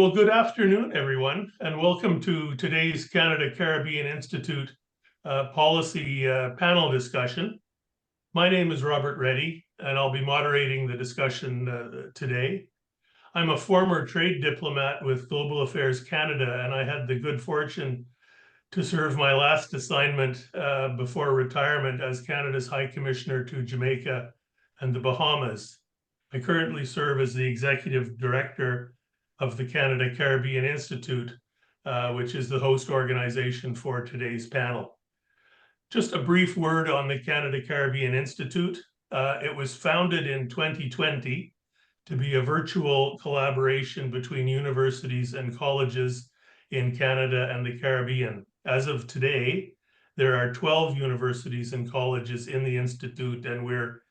Well, good afternoon, everyone, and welcome to today's Canada-Caribbean Institute policy panel discussion. My name is Robert Reddy, and I'll be moderating the discussion today. I'm a former trade diplomat with Global Affairs Canada, and I had the good fortune to serve my last assignment before retirement as Canada's High Commissioner to Jamaica and the Bahamas. I currently serve as the Executive Director of the Canada-Caribbean Institute, which is the host organization for today's panel. Just a brief word on the Canada-Caribbean Institute. It was founded in 2020 to be a virtual collaboration between universities and colleges in Canada and the Caribbean. As of today, there are 12 universities and colleges in the Institute, and we're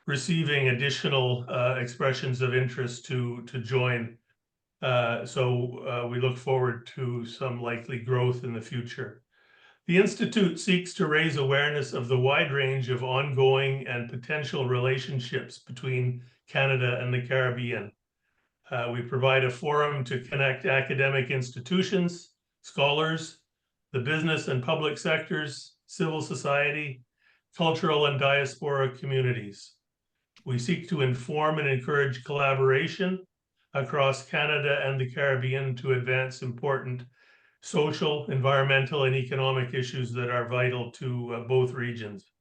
receiving additional expressions of interest to join. So we look forward to some likely growth in the future. The Institute seeks to raise awareness of the wide range of ongoing and potential relationships between Canada and the Caribbean. We provide a forum to connect academic institutions, scholars, the business and public sectors, civil society, cultural and diaspora communities. We seek to inform and encourage collaboration across Canada and the Caribbean to advance important social, environmental, and economic issues that are vital to both regions.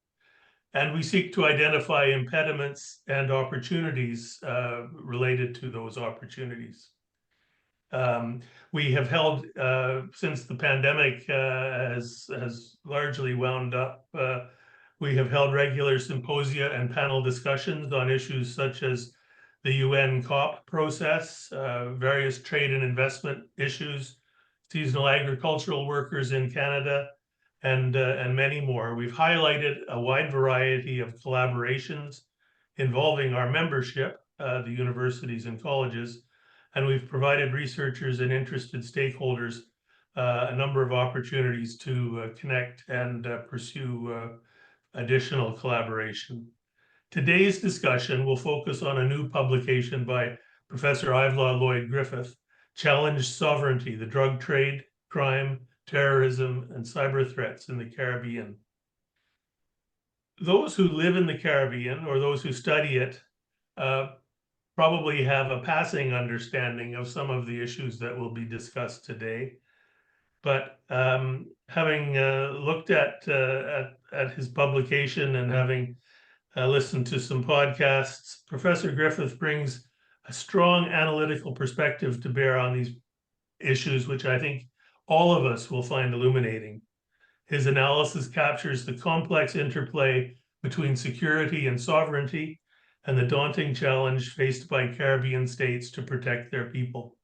And we seek to identify impediments and opportunities related to those opportunities. We have held, since the pandemic has largely wound up, we have held regular symposia and panel discussions on issues such as the UN COP process, various trade and investment issues, seasonal agricultural workers in Canada, and many more. We've highlighted a wide variety of collaborations involving our membership, the universities and colleges, and we've provided researchers and interested stakeholders a number of opportunities to connect and pursue additional collaboration. Today's discussion will focus on a new publication by Professor Ivelaw Lloyd Griffith, Challenge Sovereignty, the Drug Trade, Crime, Terrorism, and Cyber Threats in the Caribbean. Those who live in the Caribbean, or those who study it, probably have a passing understanding of some of the issues that will be discussed today. But having looked at his publication and having listened to some podcasts, Professor Griffith brings a strong analytical perspective to bear on these issues, which I think all of us will find illuminating. His analysis captures the complex interplay between security and sovereignty and the daunting challenge faced by Caribbean states to protect their people.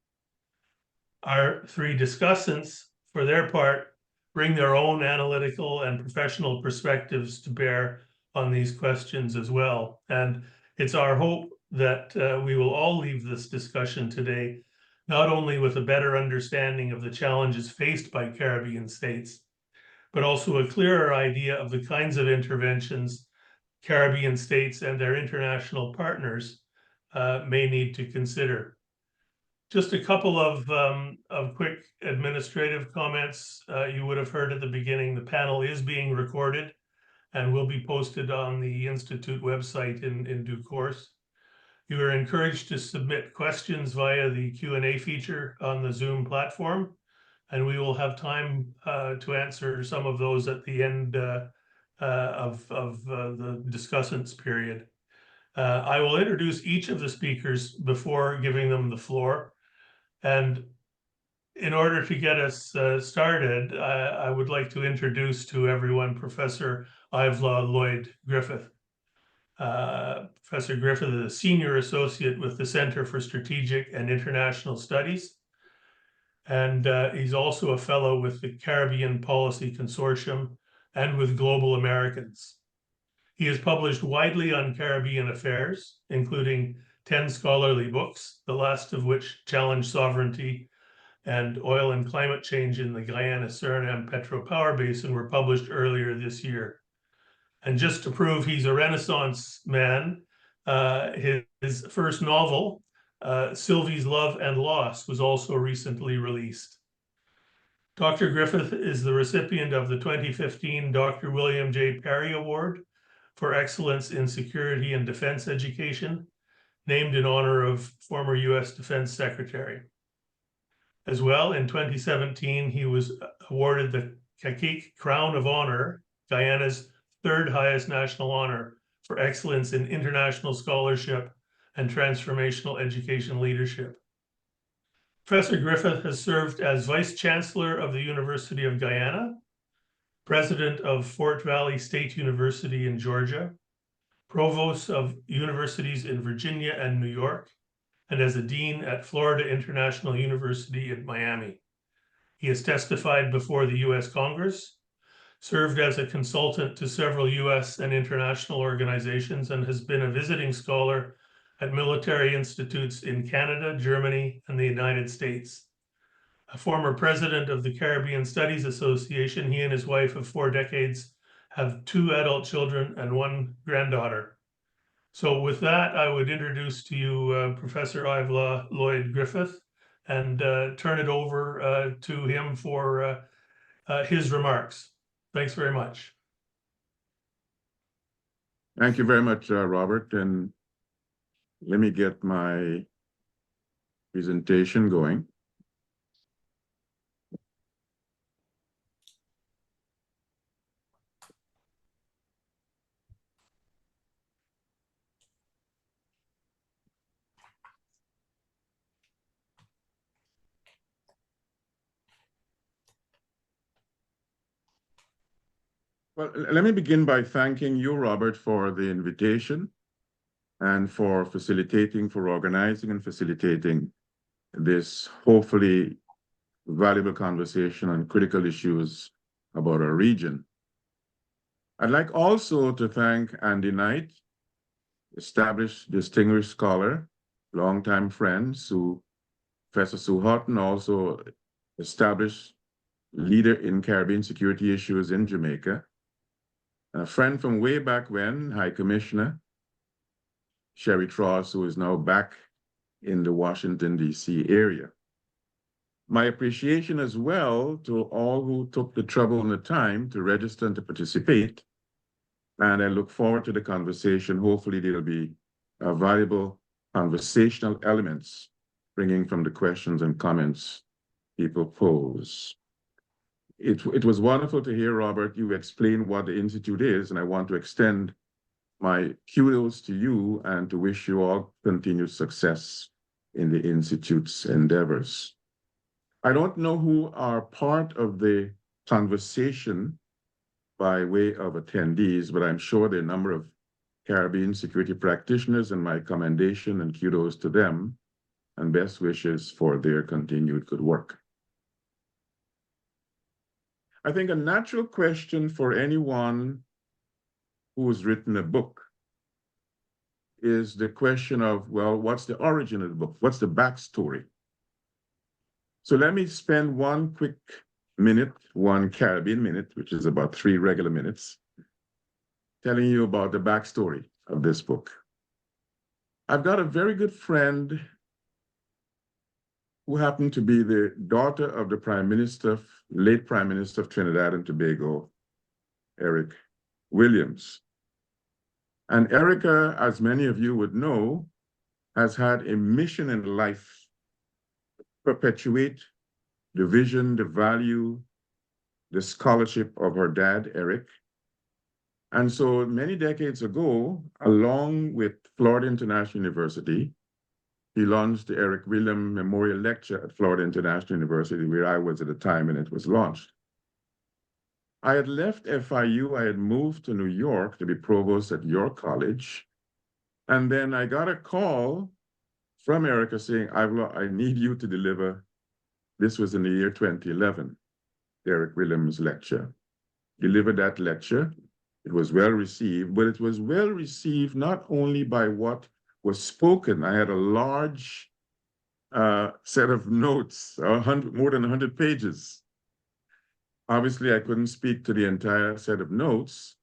Our three discussants, for their part, bring their own analytical and professional perspectives to bear on these questions as well. And it's our hope that we will all leave this discussion today not only with a better understanding of the challenges faced by Caribbean states, but also a clearer idea of the kinds of interventions Caribbean states and their international partners may need to consider. Just a couple of quick administrative comments. You would have heard at the beginning, the panel is being recorded and will be posted on the Institute website in due course. You are encouraged to submit questions via the Q&A feature on the Zoom platform, and we will have time to answer some of those at the end of the discussants period. I will introduce each of the speakers before giving them the floor. And in order to get us started, I would like to introduce to everyone Professor Ivelaw Lloyd Griffith. Professor Griffith is a senior associate with the Center for Strategic and International Studies, and he's also a fellow with the Caribbean Policy Consortium and with Global Americans. He has published widely on Caribbean affairs, including 10 scholarly books, the last of which, Challenge Sovereignty and Oil and Climate Change in the Guyana-Suriname Petro Power Basin, were published earlier this year. And just to prove he's a Renaissance man, his first novel, Sylvie's Love and Loss was also recently released. Dr. Griffith is the recipient of the 2015 Dr. William J. Perry Award for Excellence in Security and Defense Education, named in honor of former U.S. Defense Secretary. As well, in 2017, he was awarded the Cacique Crown of Honor, Guyana's third highest national honor for excellence in international scholarship and transformational education leadership. Professor Griffith has served as Vice Chancellor of the University of Guyana, President of Fort Valley State University in Georgia, Provost of universities in Virginia and New York, and as a Dean at Florida International University in Miami. He has testified before the U.S. Congress, served as a consultant to several U.S. and international organizations, and has been a visiting scholar at military institutes in Canada, Germany, and the United States. A former president of the Caribbean Studies Association, he and his wife of 4 decades have 2 adult children and 1 granddaughter. So with that, I would introduce to you Professor Ivelaw Lloyd Griffith and turn it over to him for his remarks. Thanks very much. Thank you very much, Robert. And let me get my presentation going. Well, let me begin by thanking you, Robert, for the invitation and for organizing and facilitating this hopefully valuable conversation on critical issues about our region. I'd like also to thank Andy Knight, established distinguished scholar, longtime friend, Professor Sue Houghton, also established leader in Caribbean security issues in Jamaica, a friend from way back when, High Commissioner Sherry Tross, who is now back in the Washington, D.C. area. My appreciation as well to all who took the trouble and the time to register and to participate. And I look forward to the conversation. Hopefully there will be valuable conversational elements bringing from the questions and comments people pose. It was wonderful to hear, Robert, you explain what the Institute is, and I want to extend my kudos to you and to wish you all continued success in the Institute's endeavors. I don't know who are part of the conversation by way of attendees, but I'm sure there are a number of Caribbean security practitioners, and my commendation and kudos to them, and best wishes for their continued good work. I think a natural question for anyone who has written a book is the question of, well, what's the origin of the book? What's the backstory? So let me spend one quick minute, one Caribbean minute, which is about 3 regular minutes, telling you about the backstory of this book. I've got a very good friend who happened to be the daughter of the late Prime Minister of Trinidad and Tobago, Eric Williams. And Erica, as many of you would know, has had a mission in life to perpetuate the vision, the value, the scholarship of her dad, Eric. And so many decades ago, along with Florida International University, he launched the Eric Williams Memorial Lecture at Florida International University, where I was at the time when it was launched. I had left FIU, I had moved to New York to be provost at York College. And then I got a call from Erica saying, Ivelaw, I need you to deliver. This was in the year 2011, the Eric Williams lecture. Delivered that lecture. It was well received, but it was well received not only by what was spoken. I had a large set of notes, more than 100 pages. Obviously, I couldn't speak to the entire set of notes,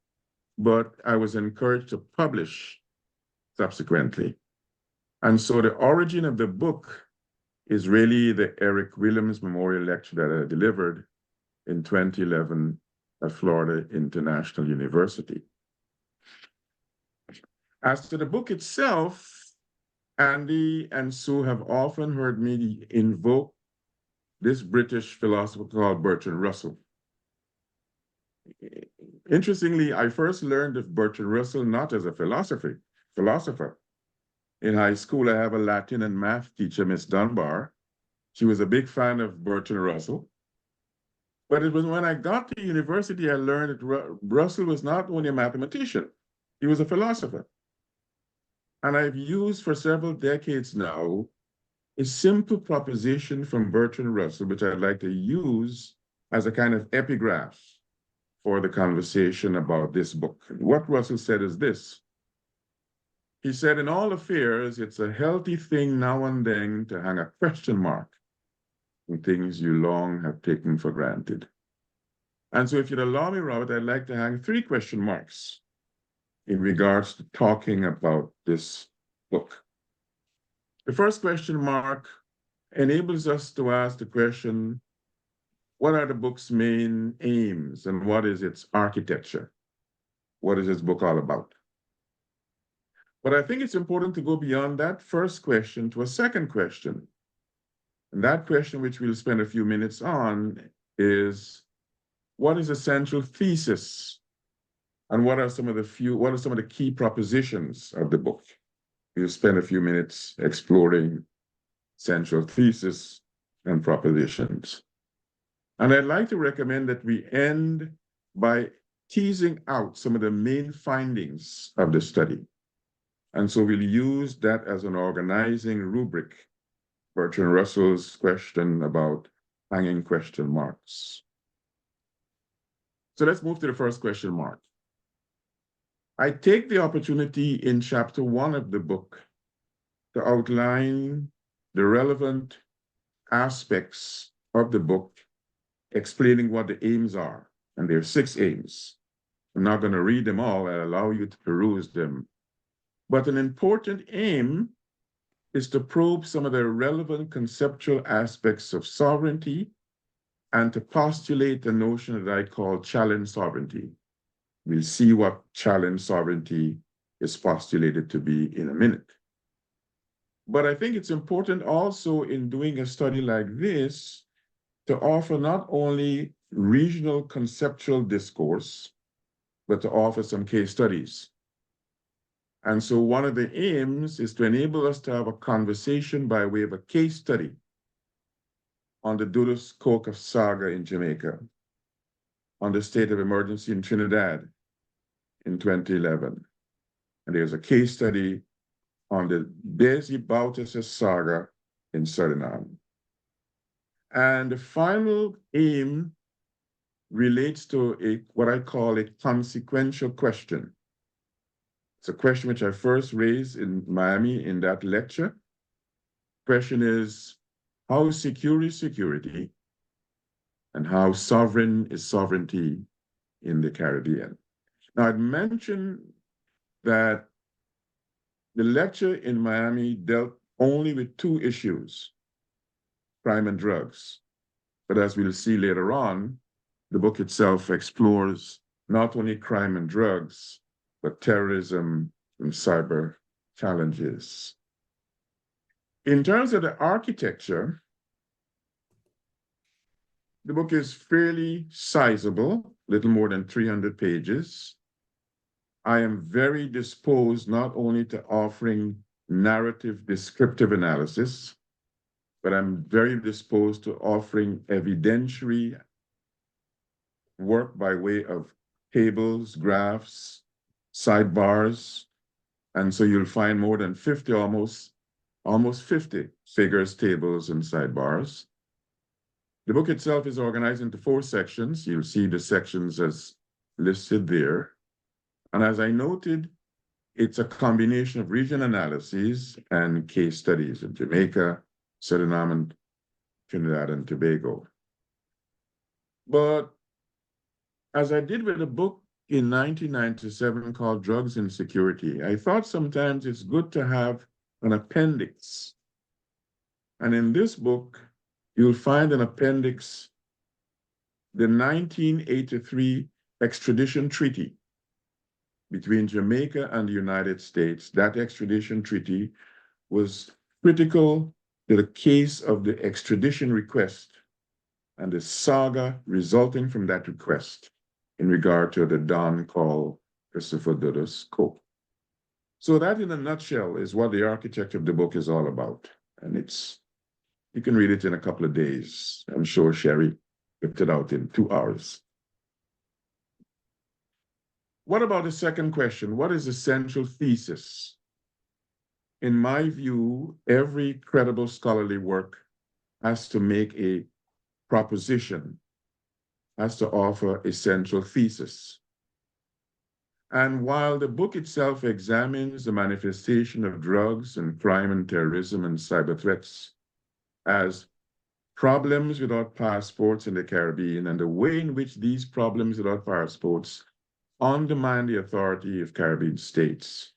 but I was encouraged to publish subsequently. And so the origin of the book is really the Eric Williams Memorial Lecture that I delivered in 2011 at Florida International University. As to the book itself, Andy and Sue have often heard me invoke this British philosopher called Bertrand Russell. Interestingly, I first learned of Bertrand Russell not as a philosopher. In high school, I have a Latin and math teacher, Miss Dunbar. She was a big fan of Bertrand Russell. But it was when I got to university, I learned that Russell was not only a mathematician, he was a philosopher. And I've used for several decades now a simple proposition from Bertrand Russell, which I'd like to use as a kind of epigraph for the conversation about this book. What Russell said is this. He said, in all affairs, it's a healthy thing now and then to hang a question mark on things you long have taken for granted. And so if you'd allow me, Robert, I'd like to hang 3 question marks in regards to talking about this book. The first question mark enables us to ask the question, what are the book's main aims and what is its architecture? What is this book all about? But I think it's important to go beyond that first question to a second question. And that question, which we'll spend a few minutes on, is what is the central thesis? And what are some of the key propositions of the book? We'll spend a few minutes exploring central thesis and propositions. And I'd like to recommend that we end by teasing out some of the main findings of the study. And so we'll use that as an organizing rubric, Bertrand Russell's question about hanging question marks. So let's move to the first question mark. I take the opportunity in chapter 1 of the book to outline the relevant aspects of the book, explaining what the aims are. And there are 6 aims. I'm not going to read them all. I'll allow you to peruse them. But an important aim is to probe some of the relevant conceptual aspects of sovereignty and to postulate the notion that I call challenge sovereignty. We'll see what challenge sovereignty is postulated to be in a minute. But I think it's important also in doing a study like this to offer not only regional conceptual discourse, but to offer some case studies. And so one of the aims is to enable us to have a conversation by way of a case study on the Dulles Coke saga in Jamaica, on the state of emergency in Trinidad in 2011. And there's a case study on the Desi Bautis saga in Suriname. And the final aim relates to what I call a consequential question. It's a question which I first raised in Miami in that lecture. Question is, how secure is security and how sovereign is sovereignty in the Caribbean? Now, I'd mentioned that the lecture in Miami dealt only with 2 issues, crime and drugs. But as we'll see later on, the book itself explores not only crime and drugs, but terrorism and cyber challenges. In terms of the architecture, the book is fairly sizable, little more than 300 pages. I am very disposed not only to offering narrative descriptive analysis, but I'm very disposed to offering evidentiary work by way of tables, graphs, sidebars. And so you'll find more than 50, almost 50 figures, tables, and sidebars. The book itself is organized into 4 sections. You'll see the sections as listed there. And as I noted, it's a combination of region analyses and case studies in Jamaica, Suriname, and Trinidad and Tobago. But as I did with a book in 1997 called Drugs and Security, I thought sometimes it's good to have an appendix. And in this book, you'll find an appendix, the 1983 extradition treaty between Jamaica and the United States. That extradition treaty was critical to the case of the extradition request and the saga resulting from that request in regard to the Don called Christopher Dudas Cope. So that in a nutshell is what the architecture of the book is all about. And you can read it in a couple of days. I'm sure Sherry whipped it out in 2 hours. What about the second question? What is the central thesis? In my view, every credible scholarly work has to make a proposition, has to offer a central thesis. And while the book itself examines the manifestation of drugs and crime and terrorism and cyber threats as problems without passports in the Caribbean and the way in which these problems without passports undermine the authority of Caribbean states,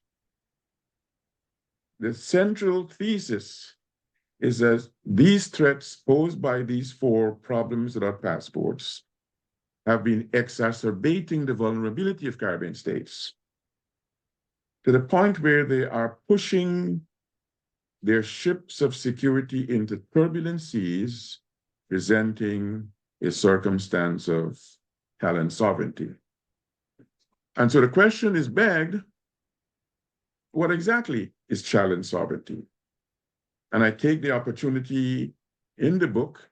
the central thesis is that these threats posed by these 4 problems without passports have been exacerbating the vulnerability of Caribbean states to the point where they are pushing their ships of security into turbulent seas, presenting a circumstance of challenged sovereignty. And so the question is begged, what exactly is challenged sovereignty? And I take the opportunity in the book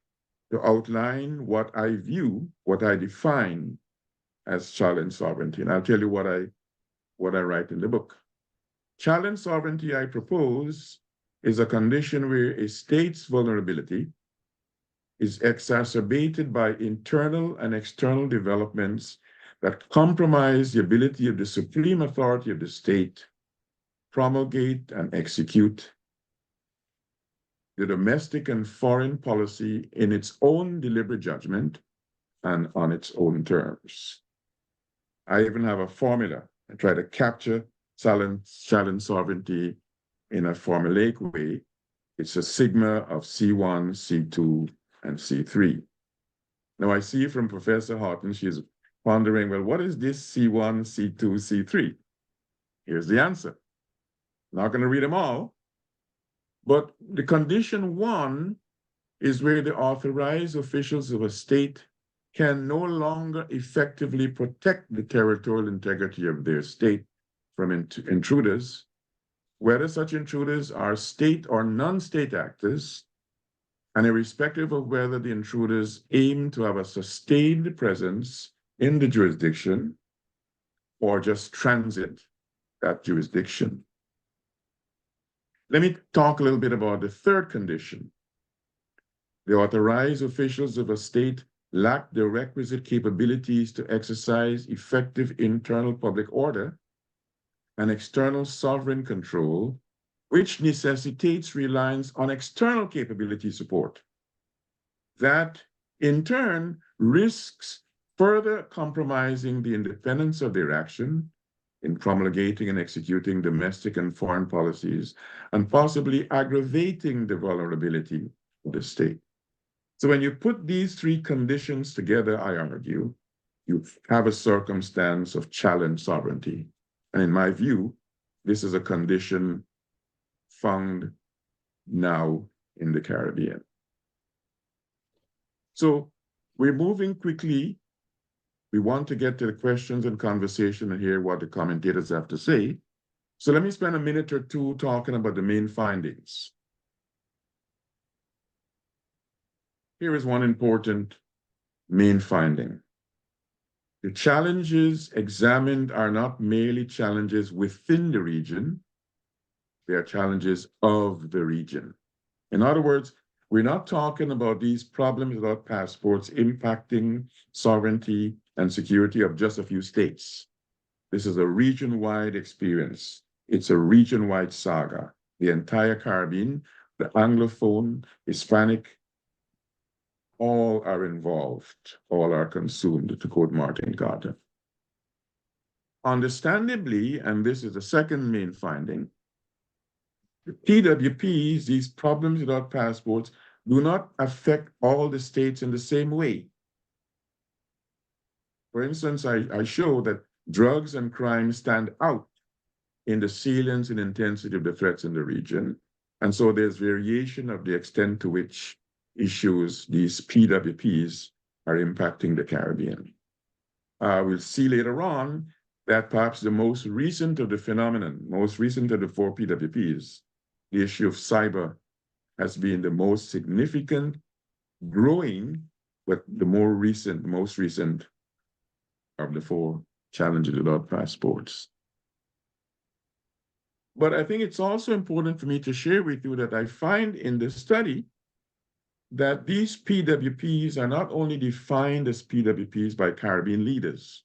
to outline what I view, what I define as challenged sovereignty. And I'll tell you what I write in the book. Challenged sovereignty, I propose, is a condition where a state's vulnerability is exacerbated by internal and external developments that compromise the ability of the supreme authority of the state promulgate and execute the domestic and foreign policy in its own deliberate judgment and on its own terms. I even have a formula. I try to capture challenge sovereignty in a formulaic way. It's a sigma of C1, C2, and C3. Now I see from Professor Horton, she's pondering, well, what is this C1, C2, C3? Here's the answer. Not going to read them all, but the condition 1 is where the authorized officials of a state can no longer effectively protect the territorial integrity of their state from intruders, whether such intruders are state or non-state actors, and irrespective of whether the intruders aim to have a sustained presence in the jurisdiction or just transit that jurisdiction. Let me talk a little bit about the third condition. The authorized officials of a state lack the requisite capabilities to exercise effective internal public order and external sovereign control, which necessitates reliance on external capability support. That, in turn, risks further compromising the independence of their action in promulgating and executing domestic and foreign policies, and possibly aggravating the vulnerability of the state. So when you put these 3 conditions together, I argue, you have a circumstance of challenged sovereignty. And in my view, this is a condition found now in the Caribbean. So we're moving quickly. We want to get to the questions and conversation and hear what the commentators have to say. So let me spend a minute or 2 talking about the main findings. Here is one important main finding. The challenges examined are not merely challenges within the region, they are challenges of the region. In other words, we're not talking about these problems without passports impacting sovereignty and security of just a few states. This is a region-wide experience. It's a region-wide saga. The entire Caribbean, the Anglophone, Hispanic, all are involved, all are consumed, to quote Martin Carter. Understandably, and this is the second main finding, PWPs, these problems without passports, do not affect all the states in the same way. For instance, I show that drugs and crime stand out in the salience and intensity of the threats in the region. And so there's variation of the extent to which issues, these PWPs, are impacting the Caribbean. We'll see later on that perhaps the most recent of the phenomenon, most recent of the 4 PWPs, the issue of cyber, has been the most significant, growing, but the most recent of the 4 challenges without passports. But I think it's also important for me to share with you that I find in the study that these PWPs are not only defined as PWPs by Caribbean leaders,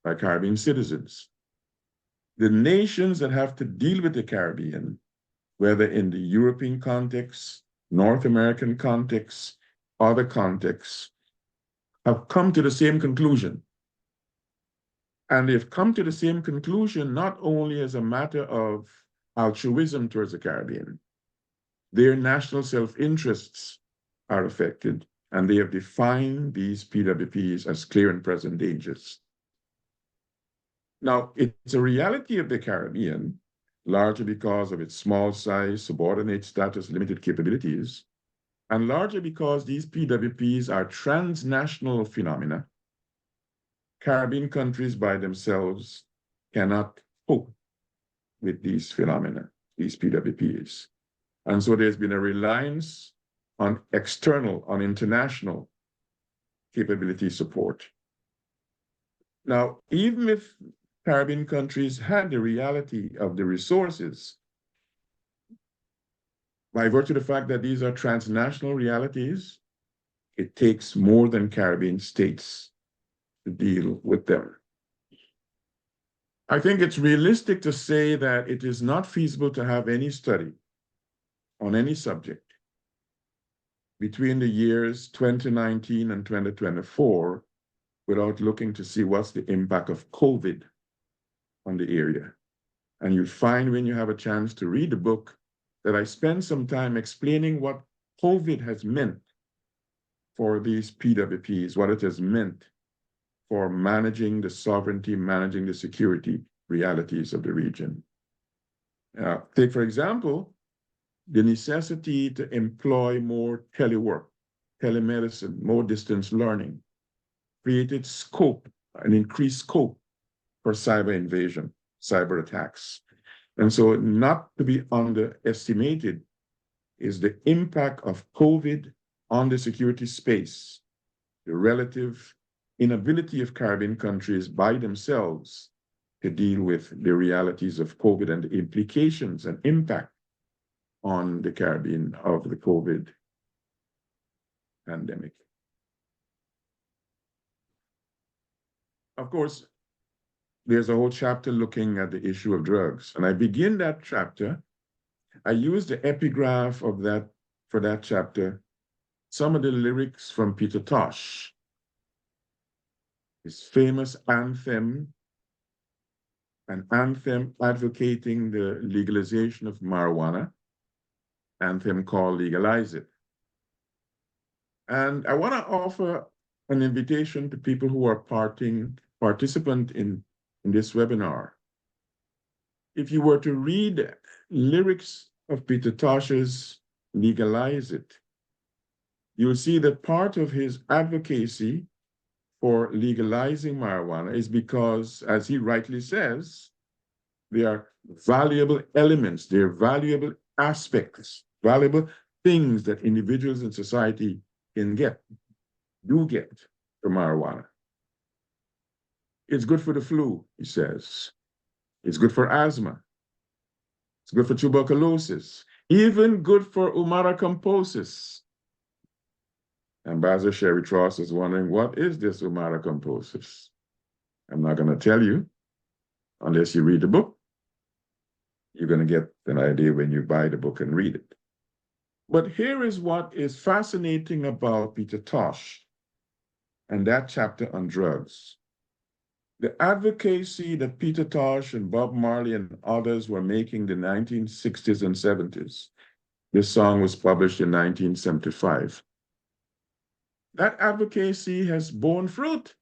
by Caribbean citizens. The nations that have to deal with the Caribbean, whether in the European context, North American context, other contexts, have come to the same conclusion. And they've come to the same conclusion not only as a matter of altruism towards the Caribbean. Their national self-interests are affected, and they have defined these PWPs as clear and present dangers. Now, it's a reality of the Caribbean, largely because of its small size, subordinate status, limited capabilities, and largely because these PWPs are transnational phenomena. Caribbean countries by themselves cannot cope with these phenomena, these PWPs. And so there's been a reliance on external, on international capability support. Now, even if Caribbean countries had the reality of the resources, by virtue of the fact that these are transnational realities, it takes more than Caribbean states to deal with them. I think it's realistic to say that it is not feasible to have any study on any subject between the years 2019 and 2024 without looking to see what's the impact of COVID on the area. And you'll find when you have a chance to read the book that I spend some time explaining what COVID has meant for these PWPs, what it has meant for managing the sovereignty, managing the security realities of the region. Take, for example, the necessity to employ more telework, telemedicine, more distance learning, created scope, an increased scope for cyber invasion, cyber attacks. And so not to be underestimated is the impact of COVID on the security space, the relative inability of Caribbean countries by themselves to deal with the realities of COVID and the implications and impact on the Caribbean of the COVID pandemic. Of course, there's a whole chapter looking at the issue of drugs. And I begin that chapter, I use the epigraph of that, for that chapter, some of the lyrics from Peter Tosh, his famous anthem, an anthem advocating the legalization of marijuana, anthem called Legalize It. And I want to offer an invitation to people who are participant in this webinar. If you were to read lyrics of Peter Tosh's Legalize It, you'll see that part of his advocacy for legalizing marijuana is because, as he rightly says, they are valuable elements, they're valuable aspects, valuable things that individuals in society can get, do get from marijuana. It's good for the flu, he says. It's good for asthma. It's good for tuberculosis, even good for Humara composis. Ambassador Sherry Tross is wondering, what is this Humara composis? I'm not going to tell you unless you read the book. You're going to get an idea when you buy the book and read it. But here is what is fascinating about Peter Tosh and that chapter on drugs. The advocacy that Peter Tosh and Bob Marley and others were making in the 1960s and 70s. This song was published in 1975. That advocacy has borne fruit.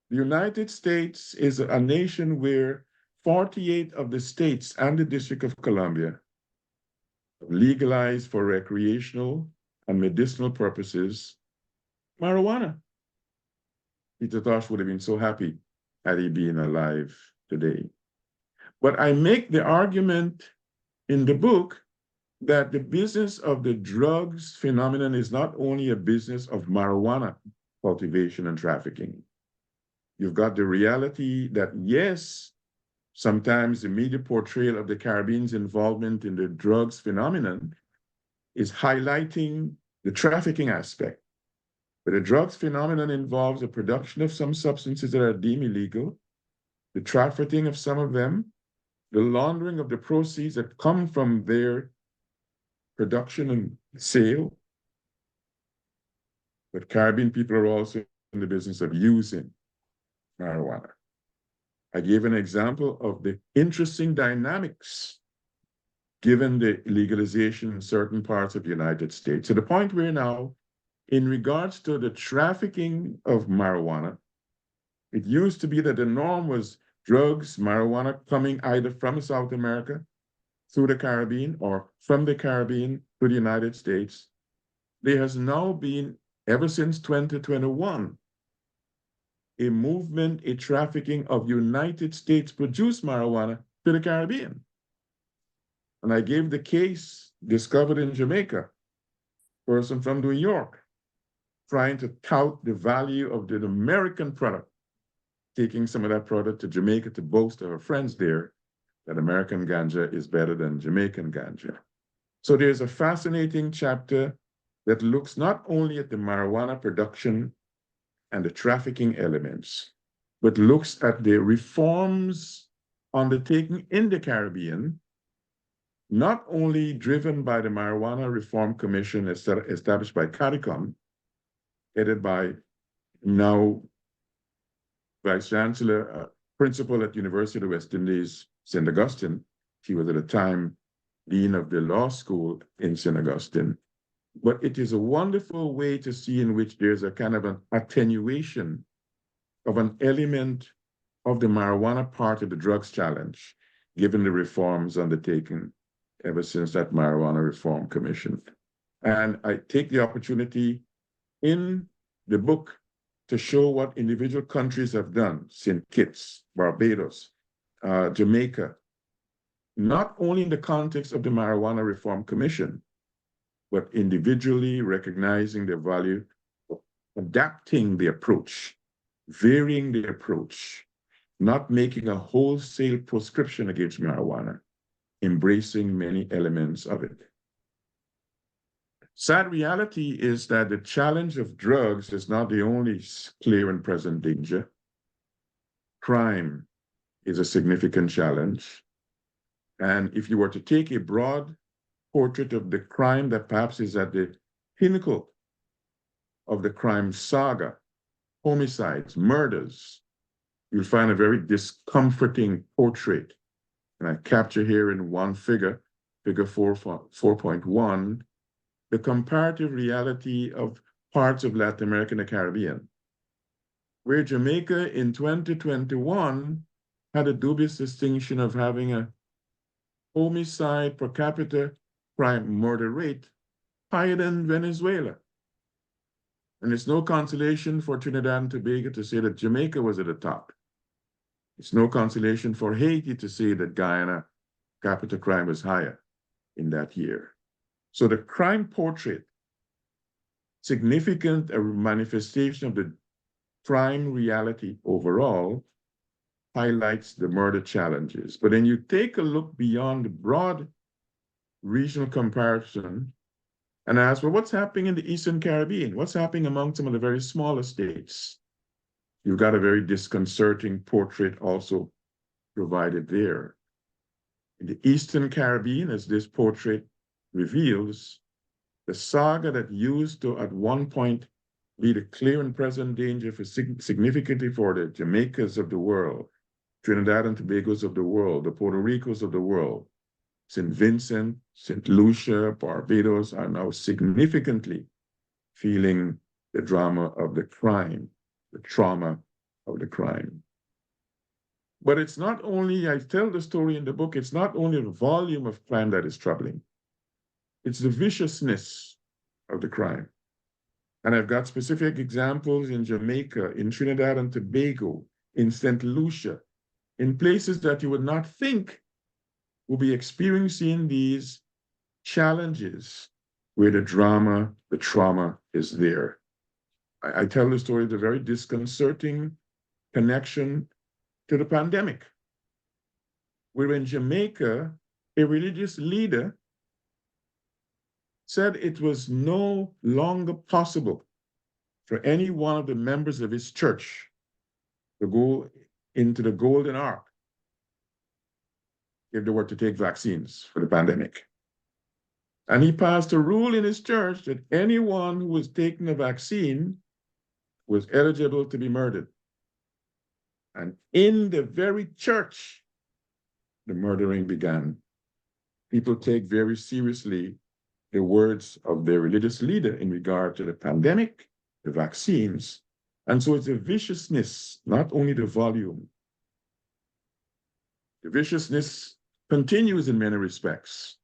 The United States is a nation where 48 of the states and the District of Columbia legalized for recreational and medicinal purposes marijuana. Peter Tosh would have been so happy had he been alive today. But I make the argument in the book that the business of the drugs phenomenon is not only a business of marijuana cultivation and trafficking. You've got the reality that, yes, sometimes the media portrayal of the Caribbean's involvement in the drugs phenomenon is highlighting the trafficking aspect. But the drugs phenomenon involves the production of some substances that are deemed illegal, the trafficking of some of them, the laundering of the proceeds that come from their production and sale. But Caribbean people are also in the business of using marijuana. I gave an example of the interesting dynamics given the legalization in certain parts of the United States. To the point where now, in regards to the trafficking of marijuana, it used to be that the norm was drugs, marijuana coming either from South America through the Caribbean or from the Caribbean to the United States. There has now been, ever since 2021, a movement, a trafficking of United States produced marijuana to the Caribbean. And I gave the case discovered in Jamaica, person from New York, trying to tout the value of the American product, taking some of that product to Jamaica to boast to her friends there that American ganja is better than Jamaican ganja. So there's a fascinating chapter that looks not only at the marijuana production and the trafficking elements, but looks at the reforms undertaken in the Caribbean, not only driven by the Marijuana Reform Commission established by CARICOM, headed by now Vice Chancellor, Principal at University of the West Indies, St. Augustine. She was at the time Dean of the Law School in St. Augustine. But it is a wonderful way to see in which there's a kind of an attenuation of an element of the marijuana part of the drugs challenge, given the reforms undertaken ever since that Marijuana Reform Commission. And I take the opportunity in the book to show what individual countries have done, St. Kitts, Barbados, Jamaica, not only in the context of the Marijuana Reform Commission, but individually recognizing the value of adapting the approach, varying the approach, not making a wholesale proscription against marijuana, embracing many elements of it. Sad reality is that the challenge of drugs is not the only clear and present danger. Crime is a significant challenge. And if you were to take a broad portrait of the crime that perhaps is at the pinnacle of the crime saga, homicides, murders, you'll find a very discomforting portrait. And I capture here in one figure, figure 4.1, the comparative reality of parts of Latin America and the Caribbean, where Jamaica in 2021 had a dubious distinction of having a homicide per capita crime murder rate higher than Venezuela. And it's no consolation for Trinidad and Tobago to say that Jamaica was at the top. It's no consolation for Haiti to say that Guyana capita crime was higher in that year. So the crime portrait, significant a manifestation of the crime reality overall, highlights the murder challenges. But then you take a look beyond the broad regional comparison and ask, well, what's happening in the Eastern Caribbean? What's happening among some of the very smaller states? You've got a very disconcerting portrait also provided there. In the Eastern Caribbean, as this portrait reveals, the saga that used to at one point be the clear and present danger for significantly for the Jamaicas of the world, Trinidad and Tobago's of the world, the Puerto Ricos of the world, St. Vincent, St. Lucia, Barbados are now significantly feeling the drama of the crime, the trauma of the crime. But it's not only, I tell the story in the book, it's not only the volume of crime that is troubling, it's the viciousness of the crime. And I've got specific examples in Jamaica, in Trinidad and Tobago, in St. Lucia, in places that you would not think will be experiencing these challenges where the drama, the trauma is there. I tell the story of the very disconcerting connection to the pandemic, where in Jamaica, a religious leader said it was no longer possible for any one of the members of his church to go into the Golden Ark if they were to take vaccines for the pandemic. And he passed a rule in his church that anyone who was taking a vaccine was eligible to be murdered. And in the very church, the murdering began. People take very seriously the words of their religious leader in regard to the pandemic, the vaccines. And so it's a viciousness, not only the volume. The viciousness continues in many respects.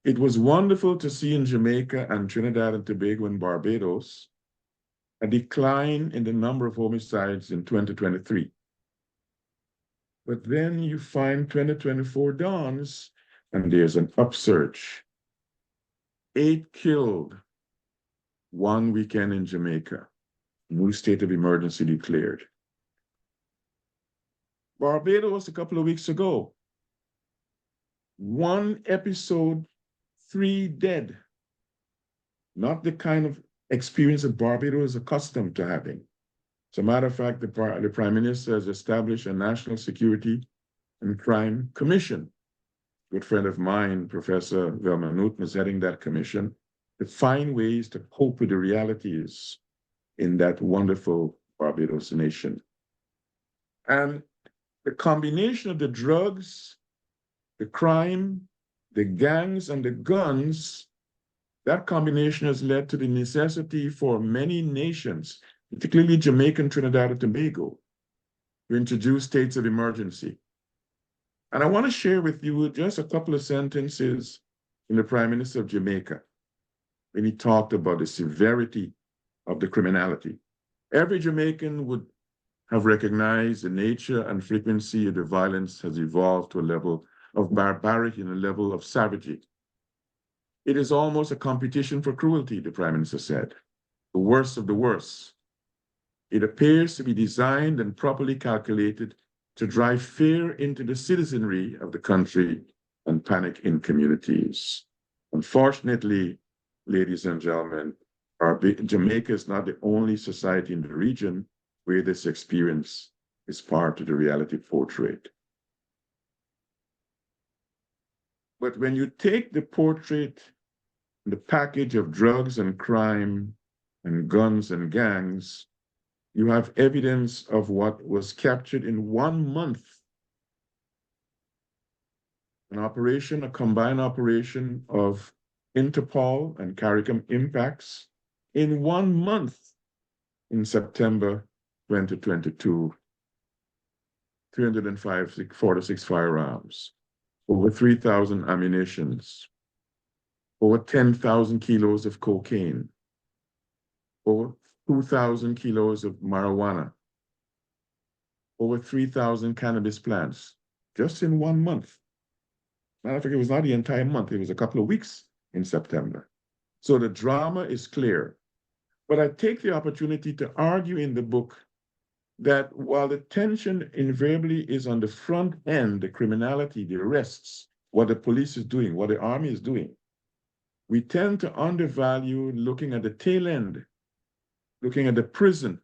It was wonderful to see in Jamaica and Trinidad and Tobago and Barbados a decline in the number of homicides in 2023. But then you find 2024 dawns and there's an upsurge. 8 killed one weekend in Jamaica. New state of emergency declared. Barbados a couple of weeks ago. 1 episode, 3 dead. Not the kind of experience that Barbados is accustomed to having. As a matter of fact, the Prime Minister has established a National Security and Crime Commission. A good friend of mine, Professor Velma Newton, is heading that commission to find ways to cope with the realities in that wonderful Barbados nation. And the combination of the drugs, the crime, the gangs, and the guns, that combination has led to the necessity for many nations, particularly Jamaica and Trinidad and Tobago, to introduce states of emergency. And I want to share with you just a couple of sentences from the Prime Minister of Jamaica when he talked about the severity of the criminality. Every Jamaican would have recognized the nature and frequency of the violence has evolved to a level of barbarity and a level of savagery. It is almost a competition for cruelty, the Prime Minister said, the worst of the worst. It appears to be designed and properly calculated to drive fear into the citizenry of the country and panic in communities. Unfortunately, ladies and gentlemen, Jamaica is not the only society in the region where this experience is part of the reality portrait. But when you take the portrait, the package of drugs and crime and guns and gangs, you have evidence of what was captured in 1 month. An operation, a combined operation of Interpol and CARICOM impacts in 1 month in September 2022. 346 firearms, over 3,000 ammunitions, over 10,000 kilos of cocaine, over 2,000 kilos of marijuana, over 3,000 cannabis plants, just in 1 month. Matter of fact, it was not the entire month, it was a couple of weeks in September. So the drama is clear. But I take the opportunity to argue in the book that while the tension invariably is on the front end, the criminality, the arrests, what the police is doing, what the army is doing, we tend to undervalue looking at the tail end, looking at the prison.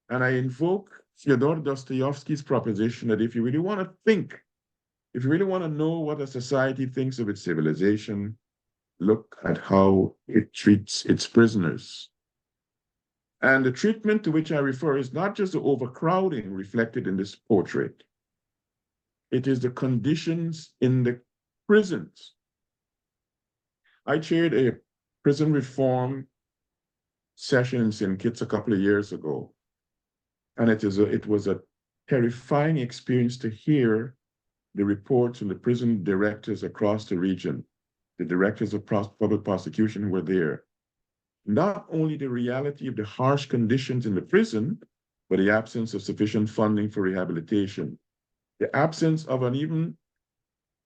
And I invoke Fyodor Dostoevsky's proposition that if you really want to think, if you really want to know what a society thinks of its civilization, look at how it treats its prisoners. And the treatment to which I refer is not just the overcrowding reflected in this portrait. It is the conditions in the prisons. I chaired a prison reform session in St. Kitts a couple of years ago. And it was a terrifying experience to hear the reports from the prison directors across the region. The directors of public prosecution were there. Not only the reality of the harsh conditions in the prison, but the absence of sufficient funding for rehabilitation. The absence of an even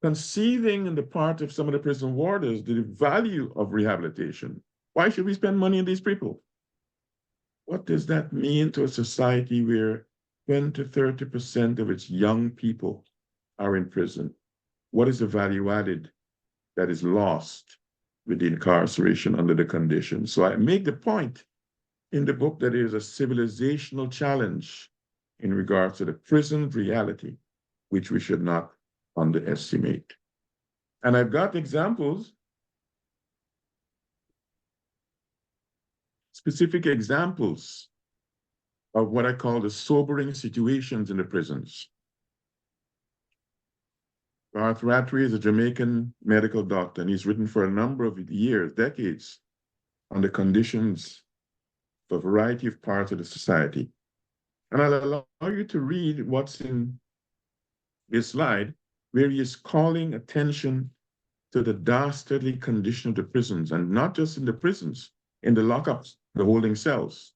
conceiving on the part of some of the prison wardens the value of rehabilitation. Why should we spend money on these people? What does that mean to a society where 20 to 30% of its young people are in prison? What is the value added that is lost with the incarceration under the conditions? So I make the point in the book that there is a civilizational challenge in regards to the prison reality, which we should not underestimate. And I've got examples, specific examples of what I call the sobering situations in the prisons. Garth Rattray is a Jamaican medical doctor, and he's written for a number of years, decades, on the conditions of a variety of parts of the society. And I'll allow you to read what's in this slide, where he is calling attention to the dastardly condition of the prisons, and not just in the prisons, in the lockups, the holding cells.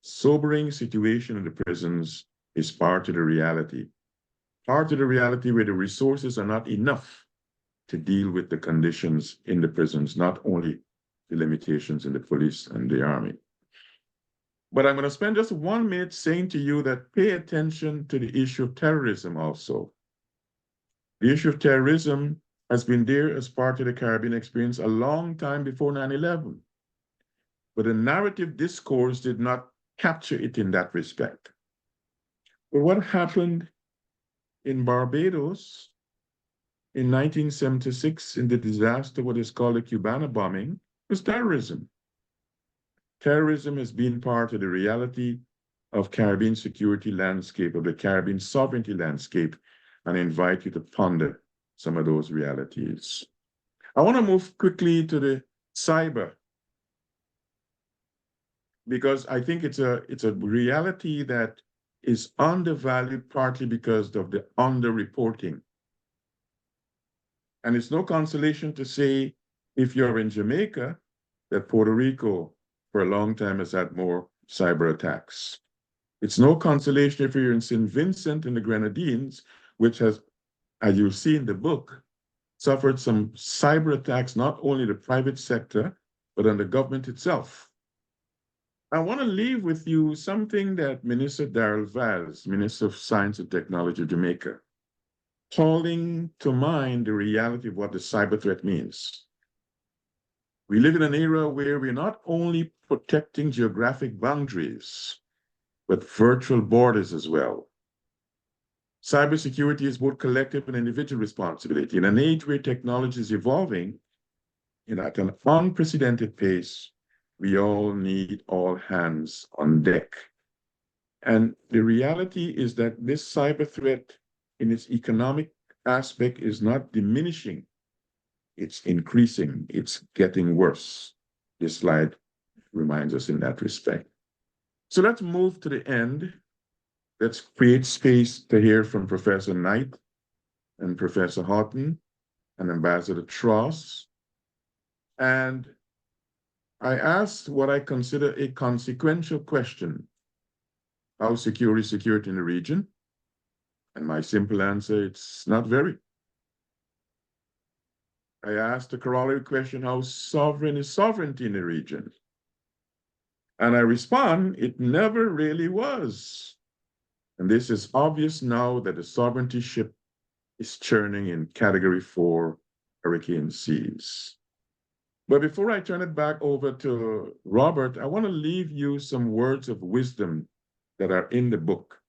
Sobering situation in the prisons is part of the reality. Part of the reality where the resources are not enough to deal with the conditions in the prisons, not only the limitations in the police and the army. But I'm going to spend just 1 minute saying to you that pay attention to the issue of terrorism also. The issue of terrorism has been there as part of the Caribbean experience a long time before 9/11. But the narrative discourse did not capture it in that respect. But what happened in Barbados in 1976 in the disaster, what is called the Cubana bombing, was terrorism. Terrorism has been part of the reality of Caribbean security landscape, of the Caribbean sovereignty landscape, and I invite you to ponder some of those realities. I want to move quickly to the cyber, because I think it's a reality that is undervalued partly because of the underreporting. And it's no consolation to say, if you're in Jamaica, that Puerto Rico for a long time has had more cyber attacks. It's no consolation if you're in St. Vincent and the Grenadines, which has, as you'll see in the book, suffered some cyber attacks, not only the private sector, but on the government itself. I want to leave with you something that Minister Darrell Vaz, Minister of Science and Technology of Jamaica, calling to mind the reality of what the cyber threat means. We live in an era where we're not only protecting geographic boundaries, but virtual borders as well. Cybersecurity is both collective and individual responsibility. In an age where technology is evolving at an unprecedented pace, we all need all hands on deck. And the reality is that this cyber threat in its economic aspect is not diminishing. It's increasing, it's getting worse. This slide reminds us in that respect. So let's move to the end. Let's create space to hear from Professor Knight and Professor Houghton and Ambassador Tross. And I asked what I consider a consequential question. How secure is security in the region? And my simple answer, it's not very. I asked the corollary question, how sovereign is sovereignty in the region? And I respond, it never really was. And this is obvious now that the sovereignty ship is churning in Category 4 hurricane seas. But before I turn it back over to Robert, I want to leave you some words of wisdom that are in the book.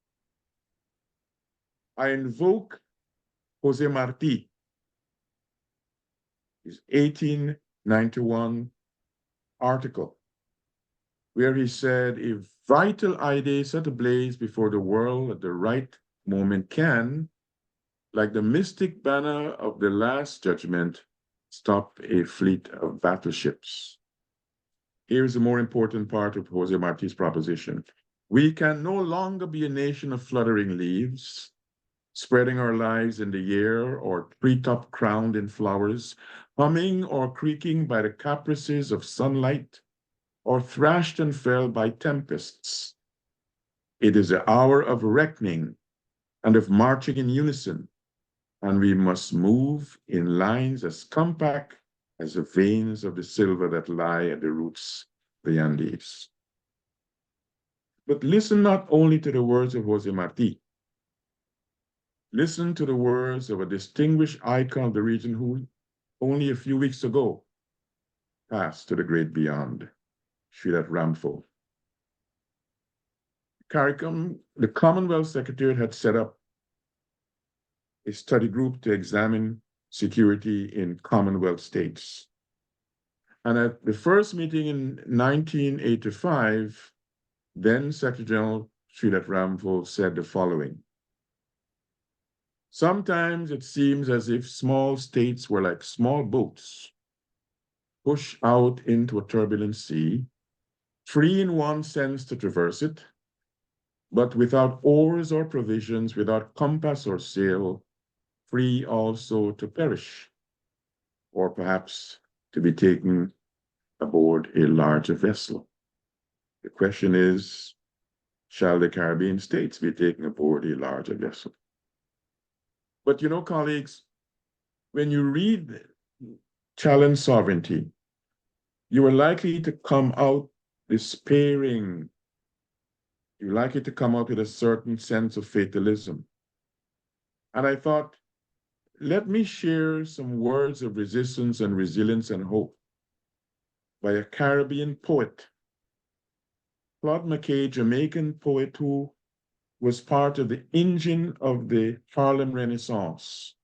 I invoke Jose Marti, his 1891 article, where he said, "If vital ideas set ablaze before the world at the right moment can, like the mystic banner of the Last Judgment, stop a fleet of battleships." Here's the more important part of Jose Marti's proposition. We can no longer be a nation of fluttering leaves, spreading our lives in the air or treetop crowned in flowers, humming or creaking by the caprices of sunlight, or thrashed and fell by tempests. It is the hour of reckoning and of marching in unison, and we must move in lines as compact as the veins of the silver that lie at the roots of the Andes. But listen not only to the words of Jose Marti. Listen to the words of a distinguished icon of the region who only a few weeks ago passed to the great beyond, Sridhar Ramphal. CARICOM, the Commonwealth Secretariat, had set up a study group to examine security in Commonwealth states. And at the first meeting in 1985, then Secretary General Sridhar Ramphal said the following: "Sometimes it seems as if small states were like small boats pushed out into a turbulent sea, free in one sense to traverse it, but without oars or provisions, without compass or sail, free also to perish, or perhaps to be taken aboard a larger vessel." The question is, shall the Caribbean states be taken aboard a larger vessel? But you know, colleagues, when you read Challenge Sovereignty, you are likely to come out despairing. You're likely to come out with a certain sense of fatalism. And I thought, let me share some words of resistance and resilience and hope by a Caribbean poet, Claude McKay, Jamaican poet who was part of the engine of the Harlem Renaissance.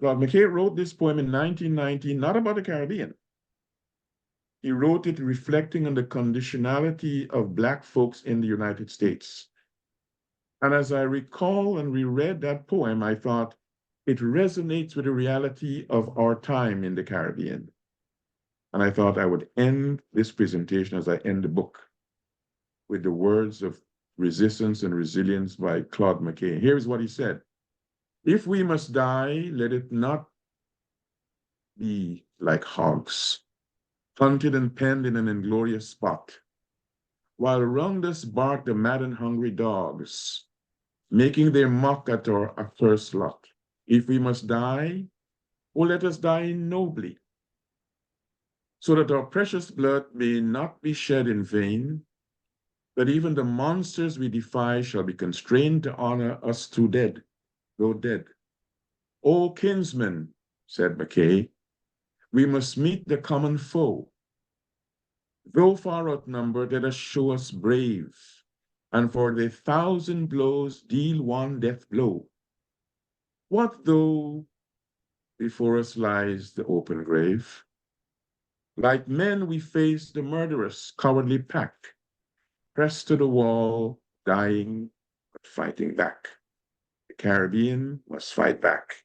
Claude McKay wrote this poem in 1919, not about the Caribbean. He wrote it reflecting on the conditionality of Black folks in the United States. And as I recall and reread that poem, I thought it resonates with the reality of our time in the Caribbean. And I thought I would end this presentation as I end the book with the words of resistance and resilience by Claude McKay. Here's what he said: "If we must die, let it not be like hogs, hunted and penned in an inglorious spot, while round us bark the mad and hungry dogs, making their mock at our accursed lot. If we must die, oh, let us die nobly, so that our precious blood may not be shed in vain, that even the monsters we defy shall be constrained to honor us though dead. O kinsmen," said McKay, "we must meet the common foe. Though far outnumbered, let us show us brave, and for the 1,000 blows deal one death blow. What though before us lies the open grave? Like men we face the murderous, cowardly pack, pressed to the wall, dying, but fighting back. The Caribbean must fight back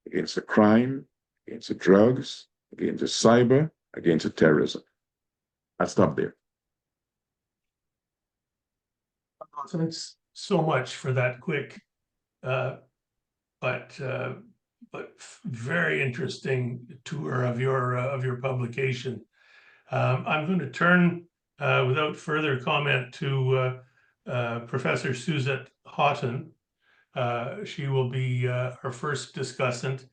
against the crime, against the drugs, against the cyber, against the terrorism." I'll stop there. Thanks so much for that quick, but very interesting tour of your publication. I'm going to turn without further comment to Professor Suzette Houghton. She will be our first discussant.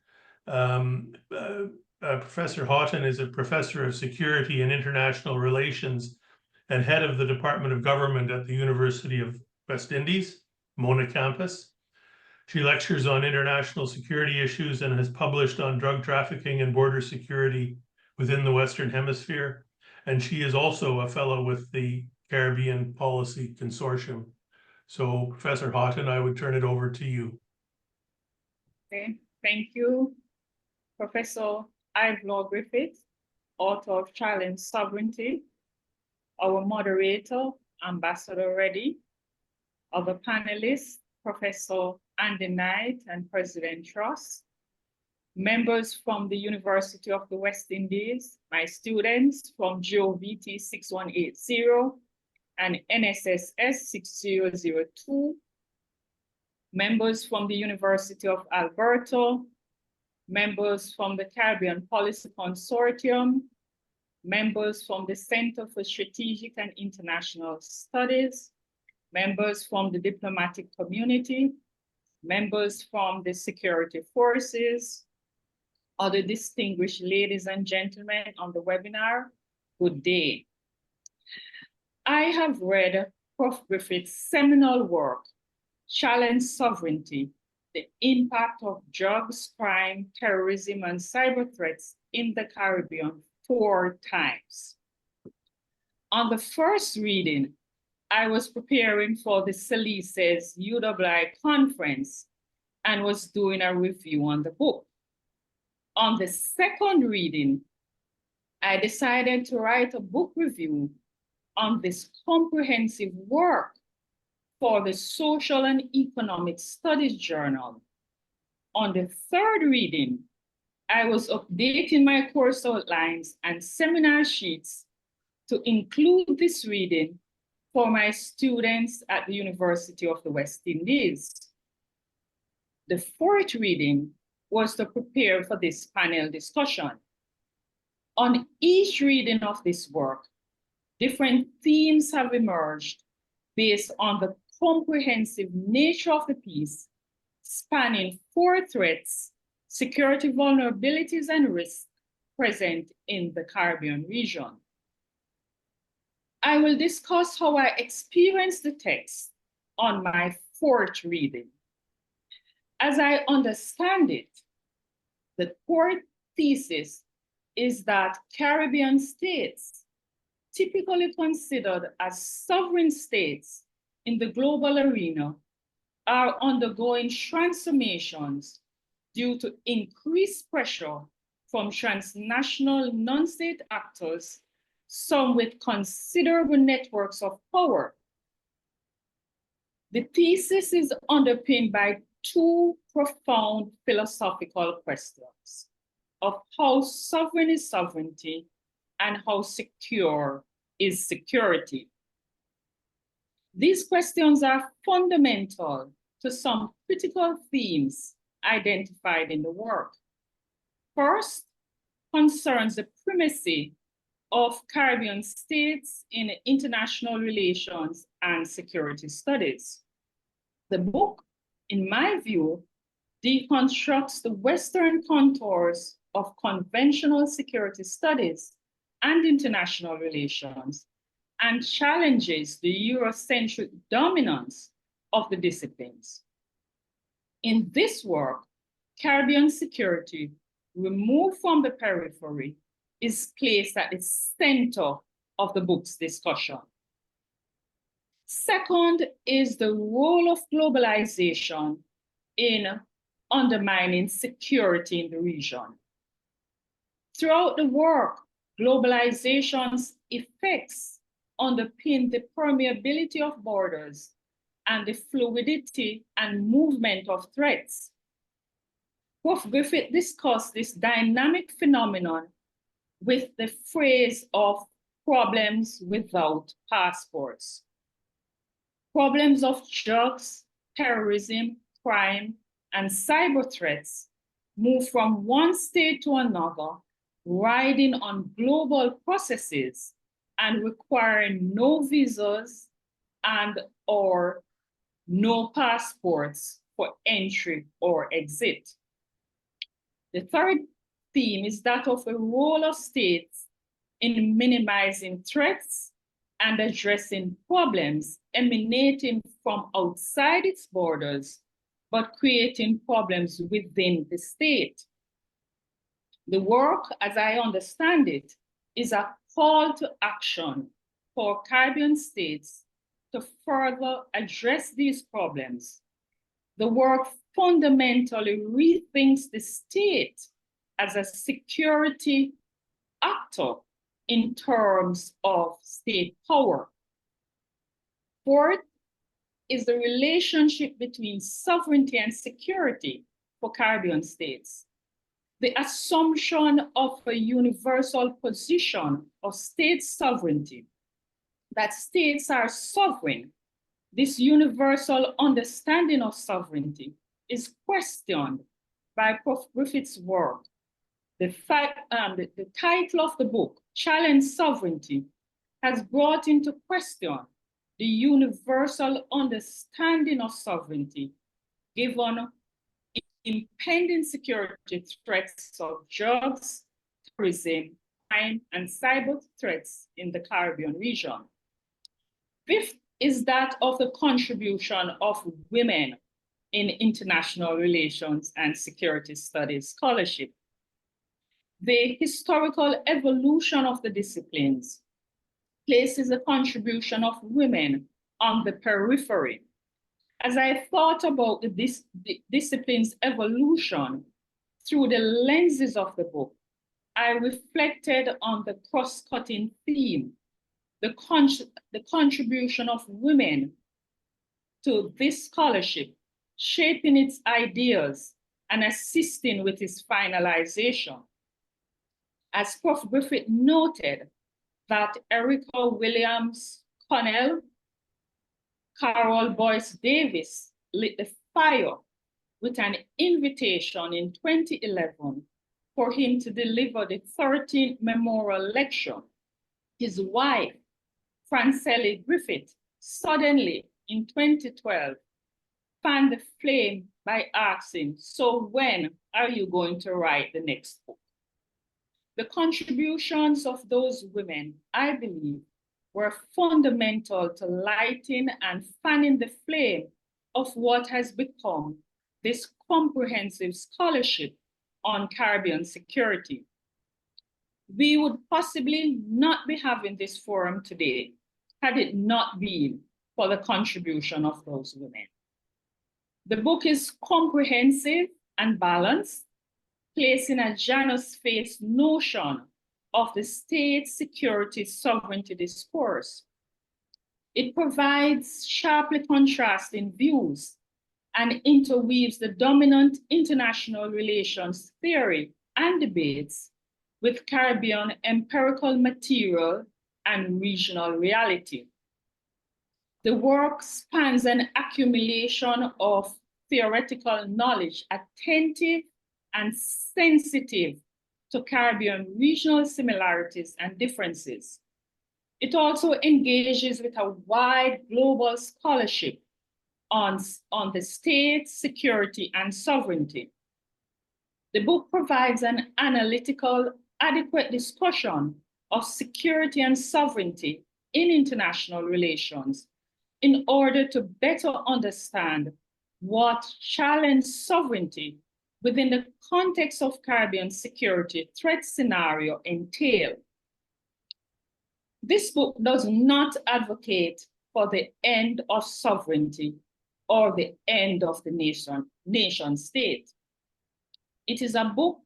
Professor Houghton is a professor of security and international relations and head of the Department of Government at the University of West Indies, Mona campus. She lectures on international security issues and has published on drug trafficking and border security within the Western Hemisphere. And she is also a fellow with the Caribbean Policy Consortium. So, Professor Houghton, I would turn it over to you. Okay, thank you, Professor Ivelaw Griffith, author of Challenge Sovereignty. our moderator, Ambassador Reddy, other panelists, Professor Andy Knight and President Truss, members from the University of the West Indies, my students from GOVT 6180 and NSSS 6002, members from the University of Alberta, members from the Caribbean Policy Consortium, members from the Center for Strategic and International Studies, members from the diplomatic community, members from the security forces, other distinguished ladies and gentlemen on the webinar, good day. I have read Prof. Griffith's seminal work, Challenge Sovereignty, the Impact of Drugs, Crime, Terrorism, and Cyber Threats in the Caribbean 4 times. On the first reading, I was preparing for the Salice's UWI conference and was doing a review on the book. On the second reading, I decided to write a book review on this comprehensive work for the Social and Economic Studies Journal. On the third reading, I was updating my course outlines and seminar sheets to include this reading for my students at the University of the West Indies. The fourth reading was to prepare for this panel discussion. On each reading of this work, different themes have emerged based on the comprehensive nature of the piece, spanning 4 threats, security vulnerabilities and risks present in the Caribbean region. I will discuss how I experienced the text on my 4th reading. As I understand it, the core thesis is that Caribbean states, typically considered as sovereign states in the global arena, are undergoing transformations due to increased pressure from transnational non-state actors, some with considerable networks of power. The thesis is underpinned by 2 profound philosophical questions of how sovereign is sovereignty and how secure is security. These questions are fundamental to some critical themes identified in the work. First, concerns the primacy of Caribbean states in international relations and security studies. The book, in my view, deconstructs the Western contours of conventional security studies and international relations and challenges the Eurocentric dominance of the disciplines. In this work, Caribbean security, removed from the periphery, is placed at the center of the book's discussion. Second is the role of globalization in undermining security in the region. Throughout the work, globalization's effects underpin the permeability of borders and the fluidity and movement of threats. Prof. Griffith discussed this dynamic phenomenon with the phrase of problems without passports. Problems of drugs, terrorism, crime, and cyber threats move from one state to another, riding on global processes and requiring no visas and or no passports for entry or exit. The third theme is that of a role of states in minimizing threats and addressing problems emanating from outside its borders, but creating problems within the state. The work, as I understand it, is a call to action for Caribbean states to further address these problems. The work fundamentally rethinks the state as a security actor in terms of state power. Fourth is the relationship between sovereignty and security for Caribbean states. The assumption of a universal position of state sovereignty, that states are sovereign. This universal understanding of sovereignty is questioned by Prof. Griffith's work. The title of the book, Challenge Sovereignty, has brought into question the universal understanding of sovereignty given impending security threats of drugs, terrorism, crime, and cyber threats in the Caribbean region. Fifth is that of the contribution of women in international relations and security studies scholarship. The historical evolution of the disciplines places a contribution of women on the periphery. As I thought about the discipline's evolution through the lenses of the book, I reflected on the cross-cutting theme, the contribution of women to this scholarship, shaping its ideas and assisting with its finalization. As Prof. Griffith noted, that Erica Williams Connell, Carol Boyce Davis lit the fire with an invitation in 2011 for him to deliver the 13th memorial lecture. His wife, Francelle Griffith, suddenly in 2012 fanned the flame by asking, "So when are you going to write the next book?" The contributions of those women, I believe, were fundamental to lighting and fanning the flame of what has become this comprehensive scholarship on Caribbean security. We would possibly not be having this forum today had it not been for the contribution of those women. The book is comprehensive and balanced, placing a Janus-faced notion of the state security sovereignty discourse. It provides sharply contrasting views and interweaves the dominant international relations theory and debates with Caribbean empirical material and regional reality. The work spans an accumulation of theoretical knowledge attentive and sensitive to Caribbean regional similarities and differences. It also engages with a wide global scholarship on the state, security, and sovereignty. The book provides an analytical, adequate discussion of security and sovereignty in international relations in order to better understand what challenge sovereignty within the context of Caribbean security threat scenario entail. This book does not advocate for the end of sovereignty or the end of the nation state. It is a book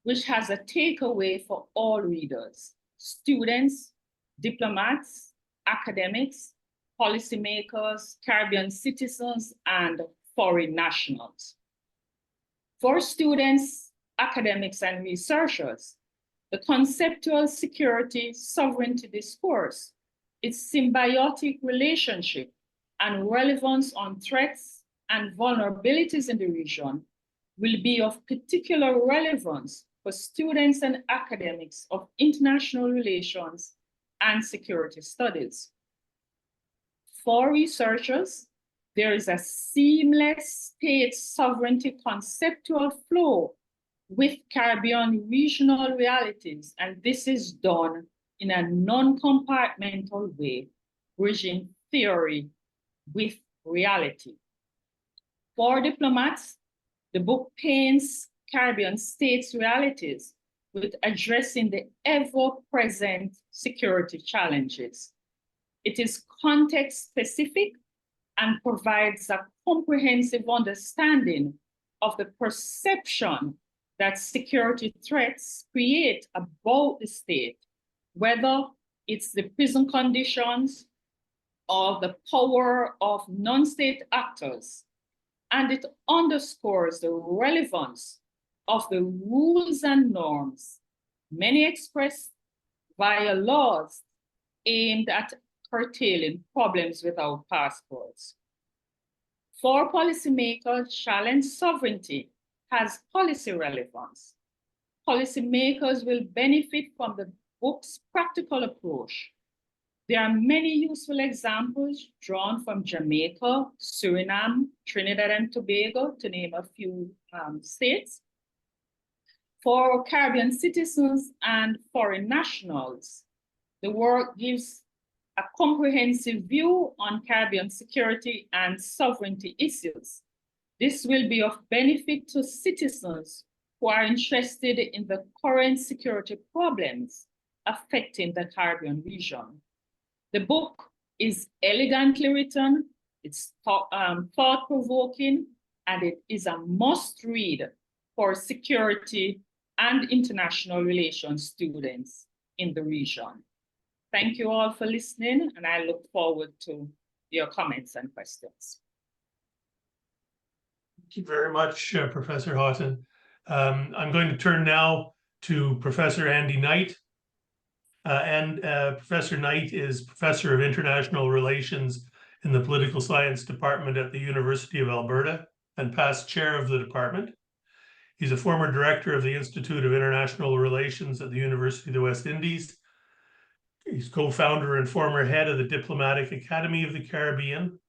which has a takeaway for all readers: students, diplomats, academics, policymakers, Caribbean citizens, and foreign nationals. For students, academics, and researchers, the conceptual security sovereignty discourse, its symbiotic relationship and relevance on threats and vulnerabilities in the region will be of particular relevance for students and academics of international relations and security studies. For researchers, there is a seamless state sovereignty conceptual flow with Caribbean regional realities, and this is done in a non-compartmental way, bridging theory with reality. For diplomats, the book paints Caribbean states' realities with addressing the ever-present security challenges. It is context-specific and provides a comprehensive understanding of the perception that security threats create about the state whether it's the prison conditions or the power of non-state actors. And it underscores the relevance of the rules and norms, many expressed via laws aimed at curtailing problems with our passports. For policymakers, challenge sovereignty has policy relevance. Policymakers will benefit from the book's practical approach. There are many useful examples drawn from Jamaica, Suriname, Trinidad and Tobago, to name a few states. For Caribbean citizens and foreign nationals, the work gives a comprehensive view on Caribbean security and sovereignty issues. This will be of benefit to citizens who are interested in the current security problems affecting the Caribbean region. The book is elegantly written, it's thought-provoking, and it is a must-read for security and international relations students in the region. Thank you all for listening, and I look forward to your comments and questions. Thank you very much, Professor Houghton. I'm going to turn now to Professor Andy Knight. Professor Knight is Professor of International Relations in the Political Science Department at the University of Alberta and past chair of the department. He's a former director of the Institute of International Relations at the University of the West Indies. He's co-founder and former head of the Diplomatic Academy of the Caribbean.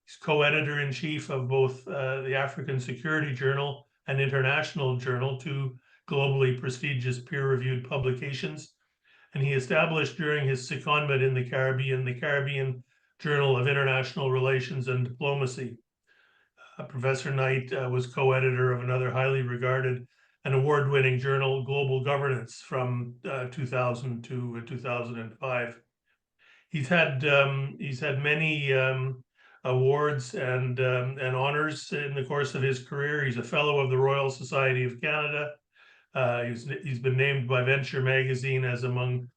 He's co-editor-in-chief of both the African Security Journal and International Journal, two globally prestigious peer-reviewed publications. And he established during his secondment in the Caribbean Journal of International Relations and Diplomacy. Professor Knight was co-editor of another highly regarded and award-winning journal, Global Governance, from 2000 to 2005. He's had many awards and honors in the course of his career. He's a fellow of the Royal Society of Canada. He's been named by Venture magazine as among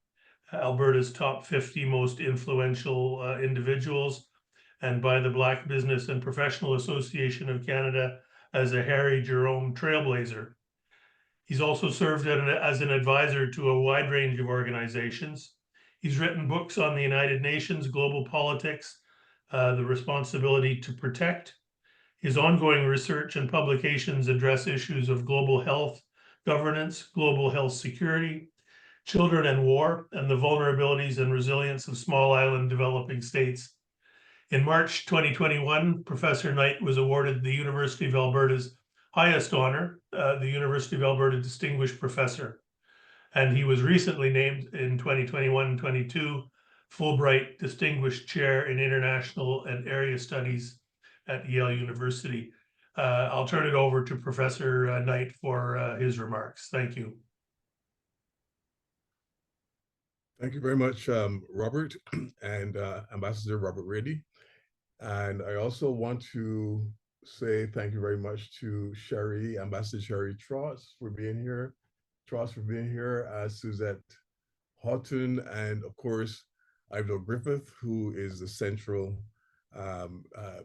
Alberta's top 50 most influential individuals, and by the Black Business and Professional Association of Canada as a Harry Jerome Trailblazer. He's also served as an advisor to a wide range of organizations. He's written books on the United Nations, global politics, the responsibility to protect. His ongoing research and publications address issues of global health governance, global health security, children and war, and the vulnerabilities and resilience of small island developing states. In March 2021, Professor Knight was awarded the University of Alberta's highest honor, the University of Alberta Distinguished Professor. And he was recently named in 2021-22 Fulbright Distinguished Chair in International and Area Studies at Yale University. I'll turn it over to Professor Knight for his remarks. Thank you. Thank you very much, Robert, and Ambassador Robert Reddy. And I also want to say thank you very much to Sherry, Ambassador Sherry Tross for being here, Suzette Houghton, and of course, Ivelaw Griffith, who is the central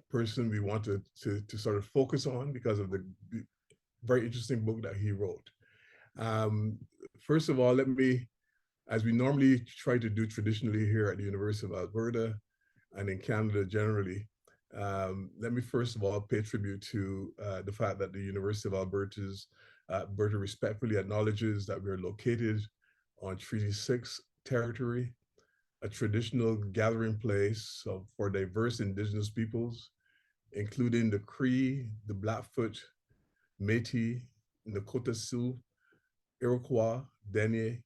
person we wanted to sort of focus on because of the very interesting book that he wrote. First of all, let me, as we normally try to do traditionally here at the University of Alberta and in Canada generally, let me first of all pay tribute to the fact that the University of Alberta respectfully acknowledges that we are located on Treaty 6 territory, a traditional gathering place for diverse Indigenous peoples, including the Cree, the Blackfoot, Métis, Nakota Sioux, Iroquois, Dene,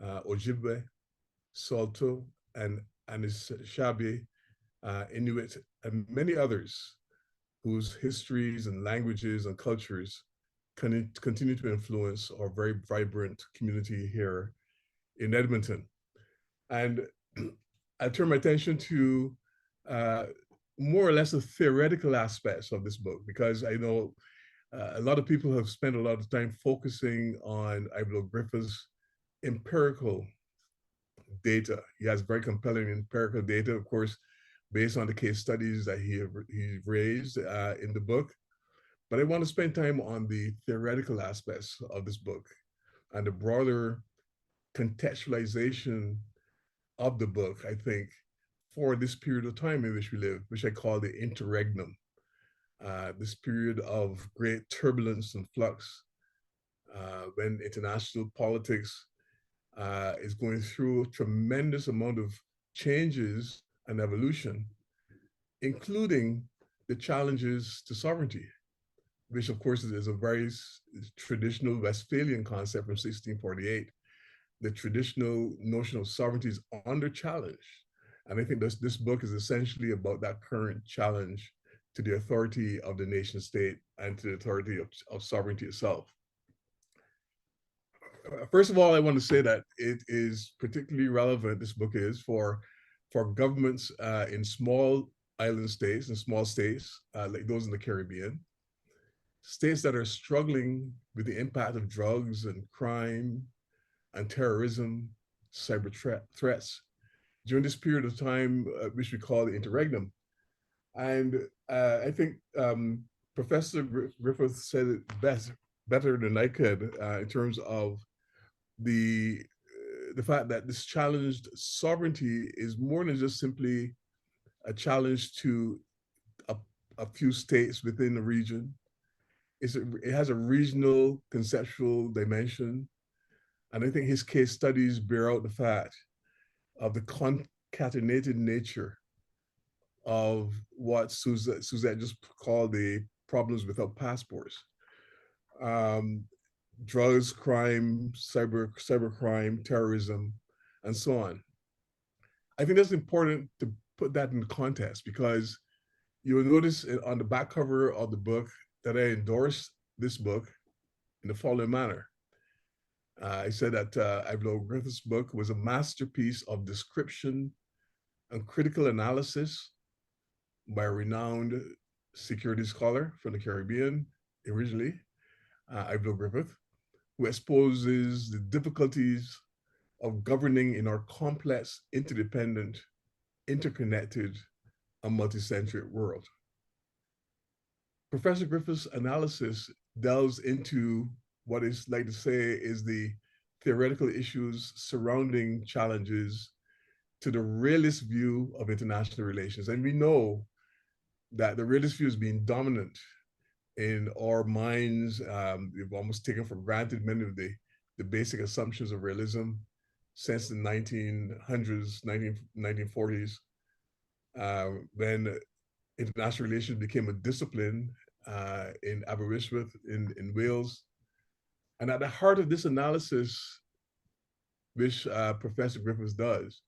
Ojibwe, Saulteaux, and Anishinaabe, Inuit, and many others whose histories and languages and cultures continue to influence our very vibrant community here in Edmonton. And I turn my attention to more or less the theoretical aspects of this book, because I know a lot of people have spent a lot of time focusing on Ivelaw Griffith's empirical data. He has very compelling empirical data, of course, based on the case studies that he raised in the book. But I want to spend time on the theoretical aspects of this book and the broader contextualization of the book, I think, for this period of time in which we live, which I call the interregnum, this period of great turbulence and flux, when international politics is going through a tremendous amount of changes and evolution, including the challenges to sovereignty, which of course is a very traditional Westphalian concept from 1648. The traditional notion of sovereignty is under challenge. And I think this book is essentially about that current challenge to the authority of the nation state and to the authority of sovereignty itself. First of all, I want to say that it is particularly relevant, this book is, for governments in small island states and small states, like those in the Caribbean, states that are struggling with the impact of drugs and crime and terrorism, cyber threats during this period of time, which we call the interregnum. And I think Professor Griffith said it better than I could in terms of the fact that this challenged sovereignty is more than just simply a challenge to a few states within the region. It has a regional conceptual dimension. And I think his case studies bear out the fact of the concatenated nature of what Suzette just called the problems without passports. Drugs, crime, cybercrime, terrorism, and so on. I think that's important to put that in context, because you will notice on the back cover of the book that I endorsed this book in the following manner. I said that Ivelaw Griffith's book was a masterpiece of description and critical analysis by a renowned security scholar from the Caribbean, originally, Ivelaw Griffith, who exposes the difficulties of governing in our complex, interdependent, interconnected, and multicentric world. Professor Griffith's analysis delves into what is like to say is the theoretical issues surrounding challenges to the realist view of international relations. And we know that the realist view has been dominant in our minds. We've almost taken for granted many of the basic assumptions of realism since the 1900s, 1940s, when international relations became a discipline in Aberystwyth, in Wales. And at the heart of this analysis, which Professor Griffiths does,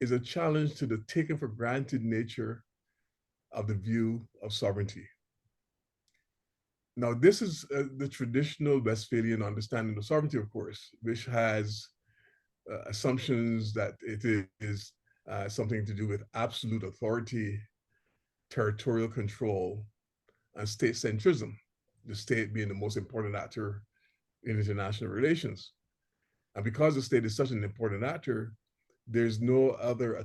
is a challenge to the taken for granted nature of the view of sovereignty. Now, this is the traditional Westphalian understanding of sovereignty, of course, which has assumptions that it is something to do with absolute authority, territorial control, and state centrism, the state being the most important actor in international relations. And because the state is such an important actor, there's no other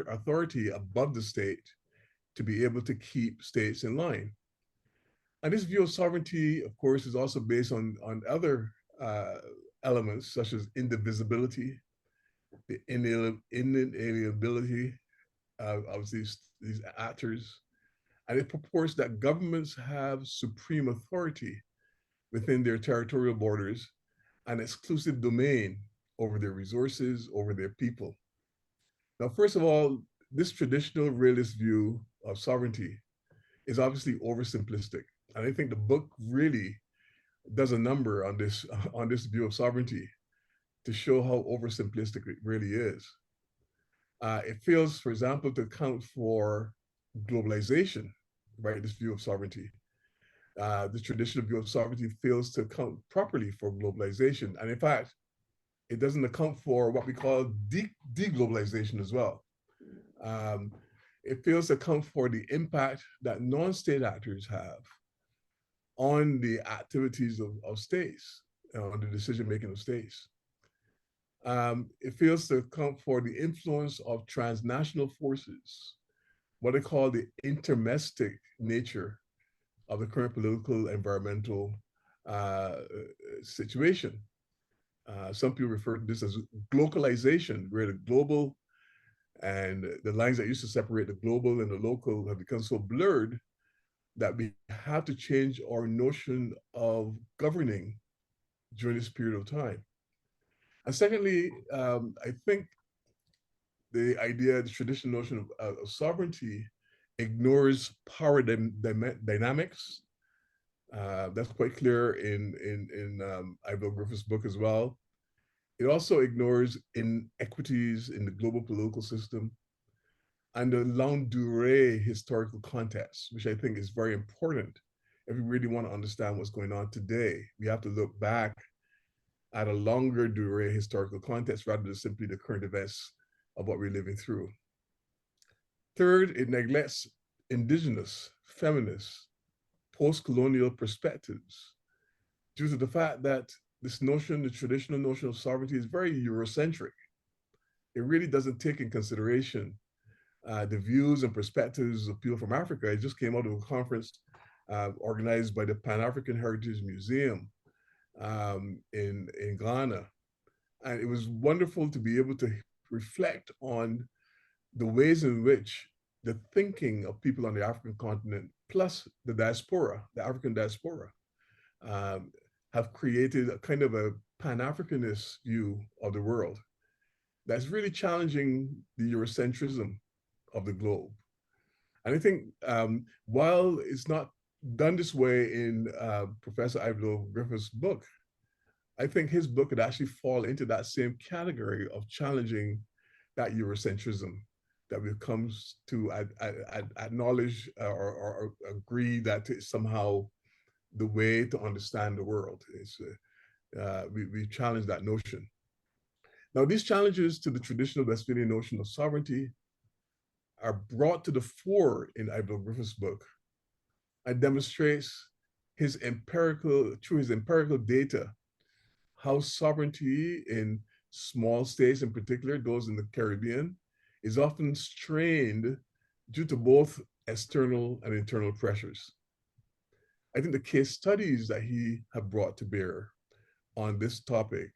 authority above the state to be able to keep states in line. And this view of sovereignty, of course, is also based on other elements such as indivisibility, the inalienability of these actors. And it purports that governments have supreme authority within their territorial borders and exclusive domain over their resources, over their people. Now, first of all, this traditional realist view of sovereignty is obviously oversimplistic. And I think the book really does a number on this view of sovereignty to show how oversimplistic it really is. It fails, for example, to account for globalization, right? This view of sovereignty. The traditional view of sovereignty fails to account properly for globalization. And in fact, it doesn't account for what we call deglobalization as well. It fails to account for the impact that non-state actors have on the activities of states, on the decision-making of states. It fails to account for the influence of transnational forces, what they call the intermestic nature of the current political environmental situation. Some people refer to this as globalization, where the global and the lines that used to separate the global and the local have become so blurred that we have to change our notion of governing during this period of time. And secondly, I think the idea, the traditional notion of sovereignty ignores power dynamics. That's quite clear in Ivelaw Griffith's book as well. It also ignores inequities in the global political system and the longue durée historical context, which I think is very important. If we really want to understand what's going on today, we have to look back at a longer durée historical context rather than simply the current events of what we're living through. Third, it neglects indigenous, feminist, post-colonial perspectives due to the fact that this notion, the traditional notion of sovereignty, is very Eurocentric. It really doesn't take in consideration the views and perspectives of people from Africa. It just came out of a conference organized by the Pan-African Heritage Museum in Ghana. And it was wonderful to be able to reflect on the ways in which the thinking of people on the African continent, plus the diaspora, the African diaspora, have created a kind of a Pan-Africanist view of the world that's really challenging the Eurocentrism of the globe. And I think while it's not done this way in Professor Ivelaw Griffith's book, I think his book could actually fall into that same category of challenging that Eurocentrism that we've come to acknowledge or agree that is somehow the way to understand the world. We challenge that notion. Now, these challenges to the traditional Westphalian notion of sovereignty are brought to the fore in Ivelaw Griffith's book and demonstrates through his empirical data, how sovereignty in small states, in particular those in the Caribbean, is often strained due to both external and internal pressures. I think the case studies that he have brought to bear on this topic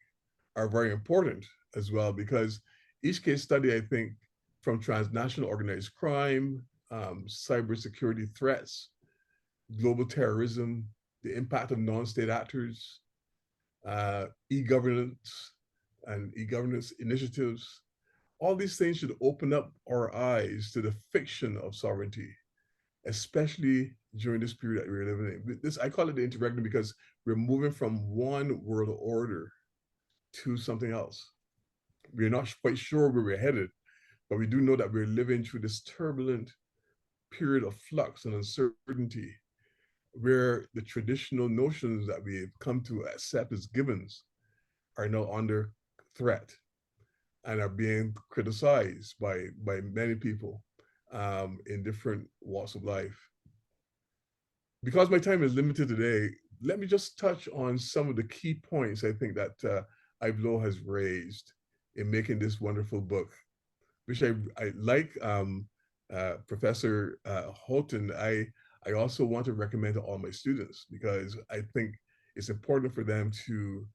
are very important as well, because each case study, I think, from transnational organized crime, cybersecurity threats, global terrorism, the impact of non-state actors, e-governance and e-governance initiatives, all these things should open up our eyes to the fiction of sovereignty, especially during this period that we're living in. This, I call it the interregnum because we're moving from one world order to something else. We're not quite sure where we're headed, but we do know that we're living through this turbulent period of flux and uncertainty where the traditional notions that we've come to accept as givens are now under threat and are being criticized by many people in different walks of life. Because my time is limited today, let me just touch on some of the key points I think that Ivelaw has raised in making this wonderful book, which I like Professor Houghton. I also want to recommend to all my students because I think it's important for them to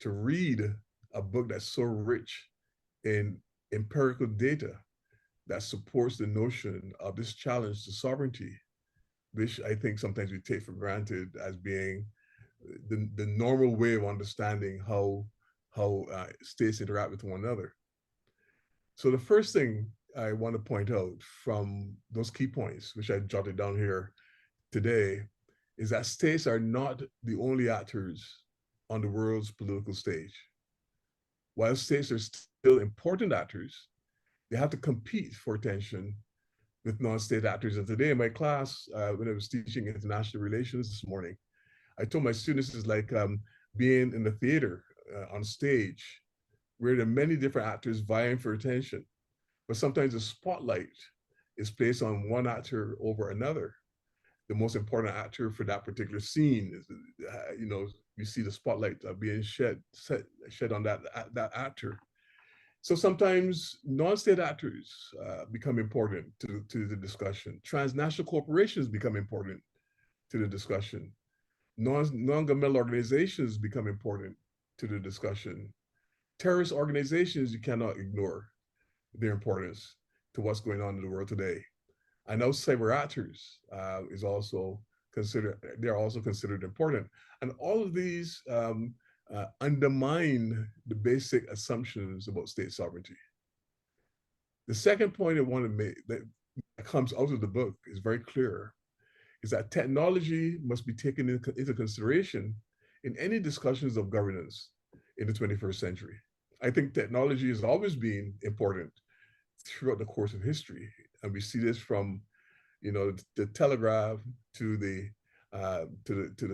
read a book that's so rich in empirical data that supports the notion of this challenge to sovereignty, which I think sometimes we take for granted as being the normal way of understanding how states interact with one another. So the first thing I want to point out from those key points, which I jotted down here today, is that states are not the only actors on the world's political stage. While states are still important actors, they have to compete for attention with non-state actors. And today in my class, when I was teaching international relations this morning, I told my students it's like being in the theater on stage, where there are many different actors vying for attention. But sometimes the spotlight is placed on one actor over another. The most important actor for that particular scene is, you see the spotlight being shed on that actor. So sometimes non-state actors become important to the discussion. Transnational corporations become important to the discussion. Non-governmental organizations become important to the discussion. Terrorist organizations, you cannot ignore their importance to what's going on in the world today. I know cyber actors is also considered, they're also considered important. And all of these undermine the basic assumptions about state sovereignty. The second point I want to make that comes out of the book is very clear, is that technology must be taken into consideration in any discussions of governance in the 21st century. I think technology has always been important throughout the course of history. And we see this from, you know, the telegraph to the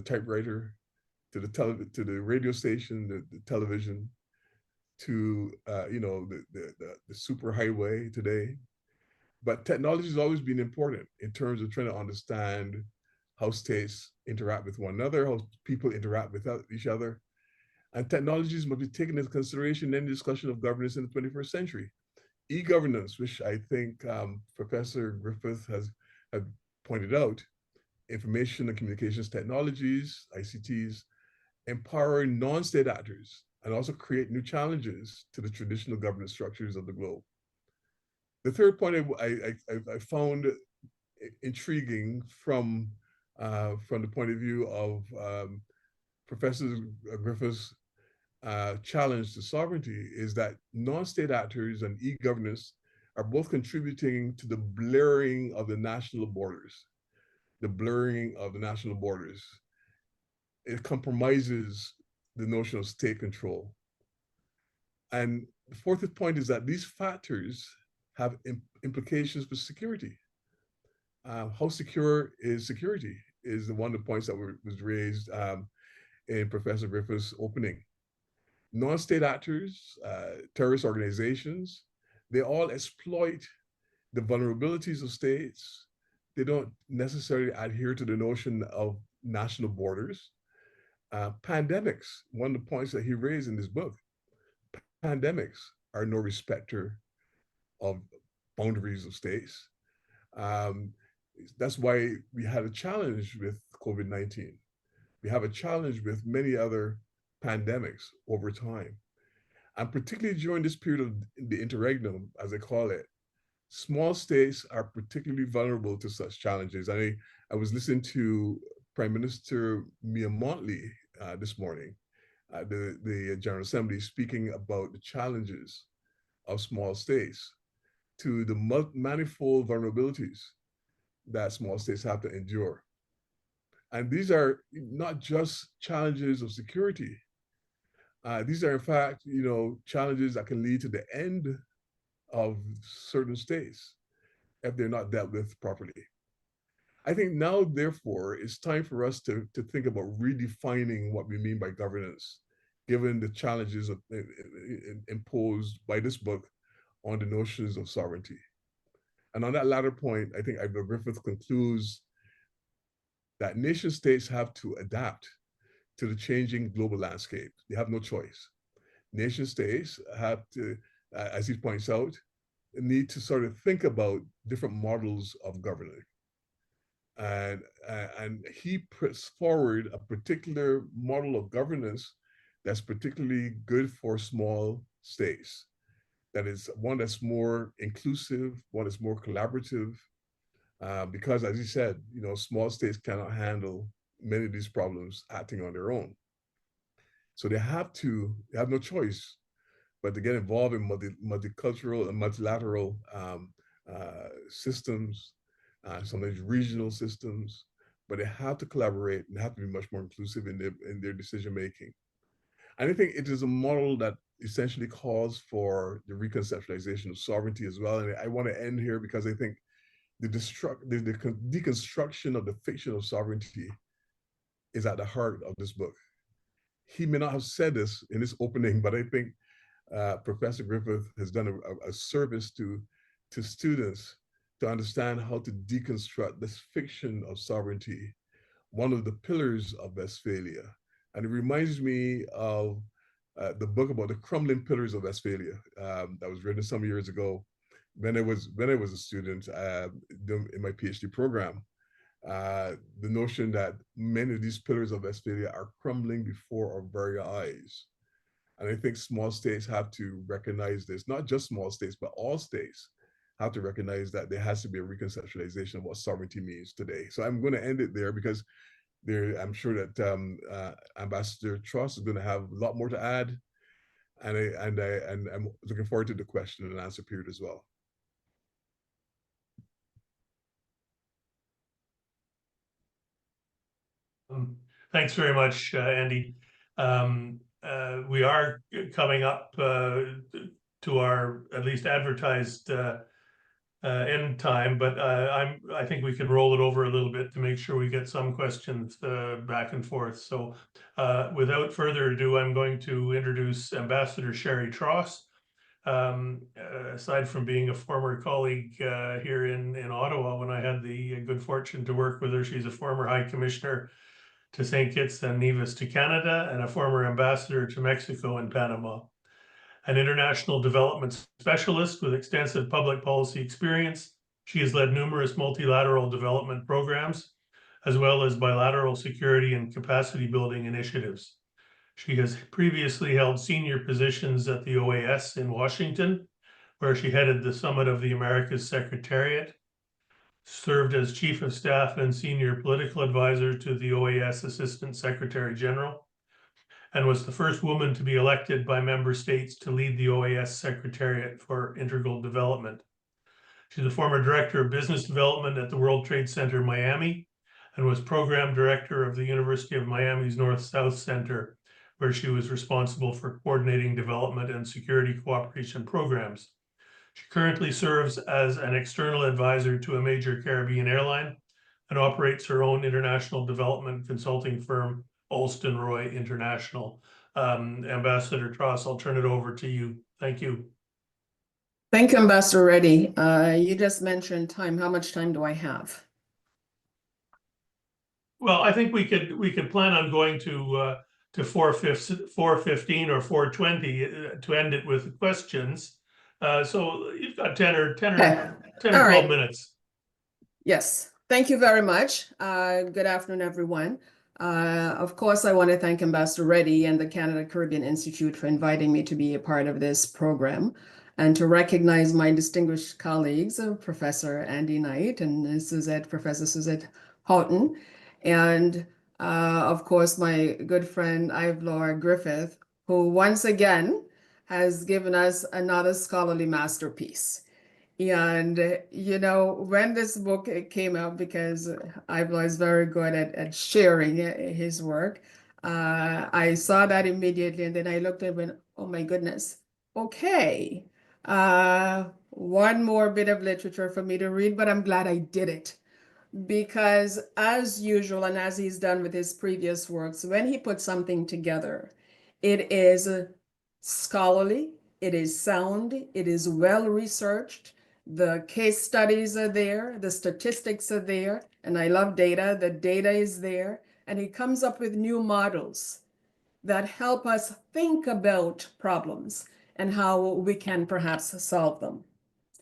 typewriter, to the radio station, the television, to you know, the superhighway today. But technology has always been important in terms of trying to understand how states interact with one another, how people interact with each other. And technologies must be taken into consideration in any discussion of governance in the 21st century. E-governance, which I think Professor Griffith has pointed out, information and communications technologies, ICTs, empower non-state actors and also create new challenges to the traditional governance structures of the globe. The third point I found intriguing from the point of view of Professor Griffith's challenge to sovereignty is that non-state actors and e-governance are both contributing to the blurring of the national borders. The blurring of the national borders. It compromises the notion of state control. And the fourth point is that these factors have implications for security. How secure is security is one of the points that was raised in Professor Griffith's opening. Non-state actors, terrorist organizations, they all exploit the vulnerabilities of states. They don't necessarily adhere to the notion of national borders. Pandemics, one of the points that he raised in this book, pandemics are no respecter of boundaries of states. That's why we had a challenge with COVID-19. We have a challenge with many other pandemics over time. And particularly during this period of the interregnum, as I call it, small states are particularly vulnerable to such challenges. I was listening to Prime Minister Mia Mottley this morning, the General Assembly, speaking about the challenges of small states to the manifold vulnerabilities that small states have to endure. And these are not just challenges of security. These are, in fact, you know, challenges that can lead to the end of certain states if they're not dealt with properly. I think now, therefore, it's time for us to think about redefining what we mean by governance, given the challenges imposed by this book on the notions of sovereignty. And on that latter point, I think Ivelaw Griffith concludes that nation states have to adapt to the changing global landscape. They have no choice. Nation states have to, as he points out, need to sort of think about different models of governing. And he puts forward a particular model of governance that's particularly good for small states. That is one that's more inclusive, one that's more collaborative, because, as he said, you know, small states cannot handle many of these problems acting on their own. So they have no choice but to get involved in multicultural and multilateral systems, sometimes regional systems, but they have to collaborate and have to be much more inclusive in their decision making. And I think it is a model that essentially calls for the reconceptualization of sovereignty as well. And I want to end here because I think the deconstruction of the fiction of sovereignty is at the heart of this book. He may not have said this in his opening, but I think Professor Griffith has done a service to students to understand how to deconstruct this fiction of sovereignty, one of the pillars of Westphalia. And it reminds me of the book about the crumbling pillars of Westphalia that was written some years ago when I was a student in my PhD program. The notion that many of these pillars of Westphalia are crumbling before our very eyes. And I think small states have to recognize this, not just small states, but all states have to recognize that there has to be a reconceptualization of what sovereignty means today. So I'm going to end it there because I'm sure that Ambassador Truss is going to have a lot more to add. And I'm looking forward to the question and answer period as well. Thanks very much, Andy. We are coming up to our at least advertised end time, but I think we can roll it over a little bit to make sure we get some questions back and forth. So without further ado, I'm going to introduce Ambassador Sherry Truss. Aside from being a former colleague here in Ottawa, when I had the good fortune to work with her, she's a former High Commissioner to St. Kitts and Nevis to Canada and a former ambassador to Mexico and Panama. An international development specialist with extensive public policy experience, she has led numerous multilateral development programs, as well as bilateral security and capacity building initiatives. She has previously held senior positions at the OAS in Washington, where she headed the Summit of the Americas Secretariat, served as Chief of Staff and Senior Political Advisor to the OAS Assistant Secretary General, and was the first woman to be elected by member states to lead the OAS Secretariat for Integral Development. She's a former Director of Business Development at the World Trade Center Miami and was Program Director of the University of Miami's North-South Center, where she was responsible for coordinating development and security cooperation programs. She currently serves as an external advisor to a major Caribbean airline and operates her own international development consulting firm, Alston Roy International. Ambassador Truss, I'll turn it over to you. Thank you. Thank you, Ambassador Reddy. You just mentioned time. How much time do I have? Well, I think we could plan on going to 4:15 or 4:20 to end it with questions. So you've got 10 or 12 minutes. Yes, thank you very much. Good afternoon, everyone. Of course, I want to thank Ambassador Reddy and the Canada Caribbean Institute for inviting me to be a part of this program and to recognize my distinguished colleagues, Professor Andy Knight and Professor Suzette Houghton, and of course, my good friend Ivelaw Lloyd Griffith, who once again has given us another scholarly masterpiece. And, you know, when this book came out, because Ivelaw is very good at sharing his work, I saw that immediately, and then I looked at it and went, oh my goodness, okay. One more bit of literature for me to read, but I'm glad I did it. Because as usual, and as he's done with his previous works, when he puts something together, it is scholarly, it is sound, it is well researched. The case studies are there, the statistics are there, and I love data. The data is there, and he comes up with new models that help us think about problems and how we can perhaps solve them.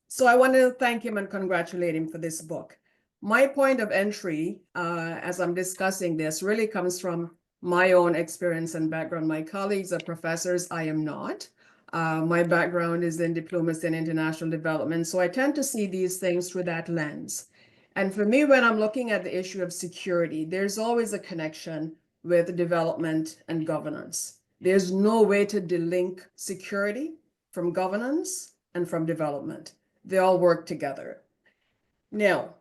So I want to thank him and congratulate him for this book. My point of entry, as I'm discussing this, really comes from my own experience and background. My colleagues are professors. I am not. My background is in diplomacy and international development, so I tend to see these things through that lens. And for me, when I'm looking at the issue of security, there's always a connection with development and governance. There's no way to delink security from governance and from development. They all work together. Now,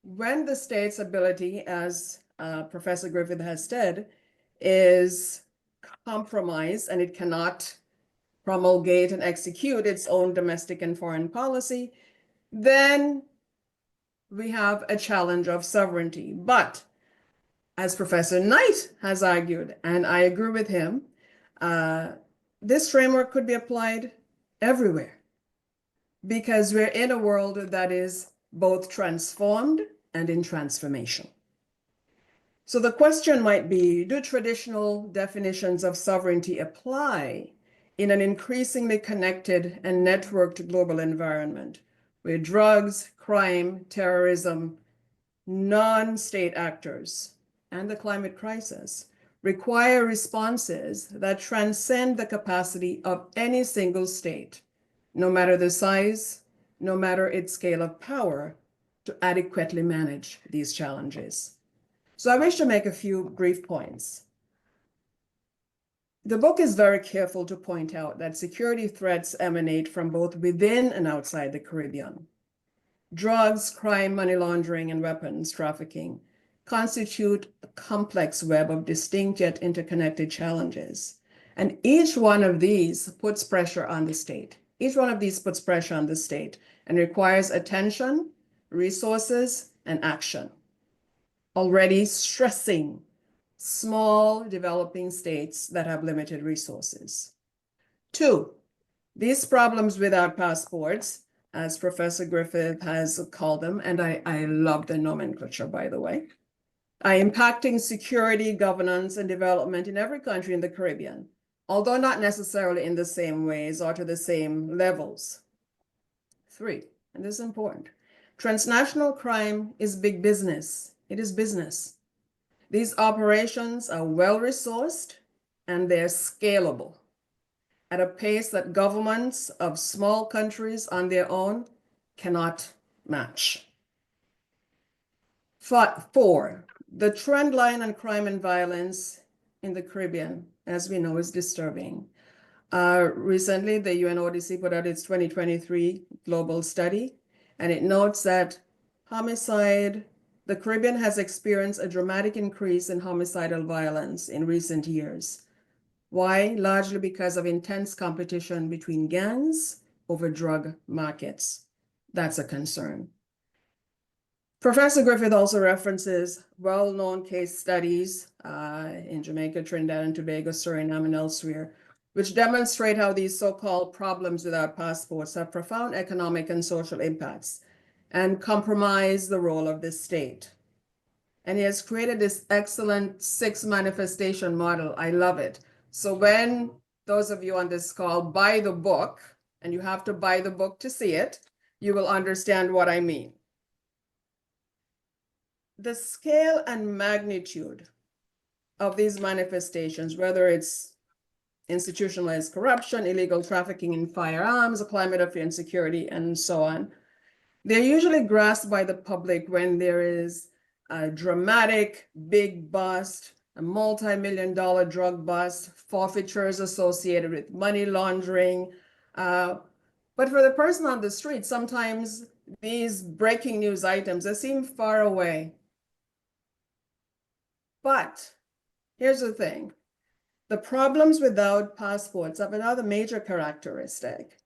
when the state's ability, as Professor Griffith has said, is compromised and it cannot promulgate and execute its own domestic and foreign policy, then we have a challenge of sovereignty. But as Professor Knight has argued, and I agree with him, this framework could be applied everywhere because we're in a world that is both transformed and in transformation. So the question might be, do traditional definitions of sovereignty apply in an increasingly connected and networked global environment where drugs, crime, terrorism, non-state actors, and the climate crisis require responses that transcend the capacity of any single state, no matter the size, no matter its scale of power, to adequately manage these challenges? So I wish to make a few brief points. The book is very careful to point out that security threats emanate from both within and outside the Caribbean. Drugs, crime, money laundering, and weapons trafficking constitute a complex web of distinct yet interconnected challenges. And each one of these puts pressure on the state. Each one of these puts pressure on the state and requires attention, resources, and action. Already stressing small developing states that have limited resources. 2, these problems without passports, as Professor Griffith has called them, and I love the nomenclature, by the way, are impacting security, governance, and development in every country in the Caribbean, although not necessarily in the same ways or to the same levels. 3, and this is important, transnational crime is big business. It is business. These operations are well-resourced and they're scalable at a pace that governments of small countries on their own cannot match. 4, the trend line on crime and violence in the Caribbean, as we know, is disturbing. Recently, the UNODC put out its 2023 global study, and it notes that the Caribbean has experienced a dramatic increase in homicidal violence in recent years. Why? Largely because of intense competition between gangs over drug markets. That's a concern. Professor Griffith also references well-known case studies in Jamaica, Trinidad and Tobago, Suriname, and elsewhere, which demonstrate how these so-called problems without passports have profound economic and social impacts and compromise the role of the state. And he has created this excellent 6 manifestation model. I love it. So when those of you on this call buy the book, and you have to buy the book to see it, you will understand what I mean. The scale and magnitude of these manifestations, whether it's institutionalized corruption, illegal trafficking in firearms, climate affair insecurity, and so on, they're usually grasped by the public when there is a dramatic big bust, a multi-million-dollar drug bust, forfeitures associated with money laundering. But for the person on the street, sometimes these breaking news items, they seem far away. But here's the thing. The problems without passports have another major characteristic,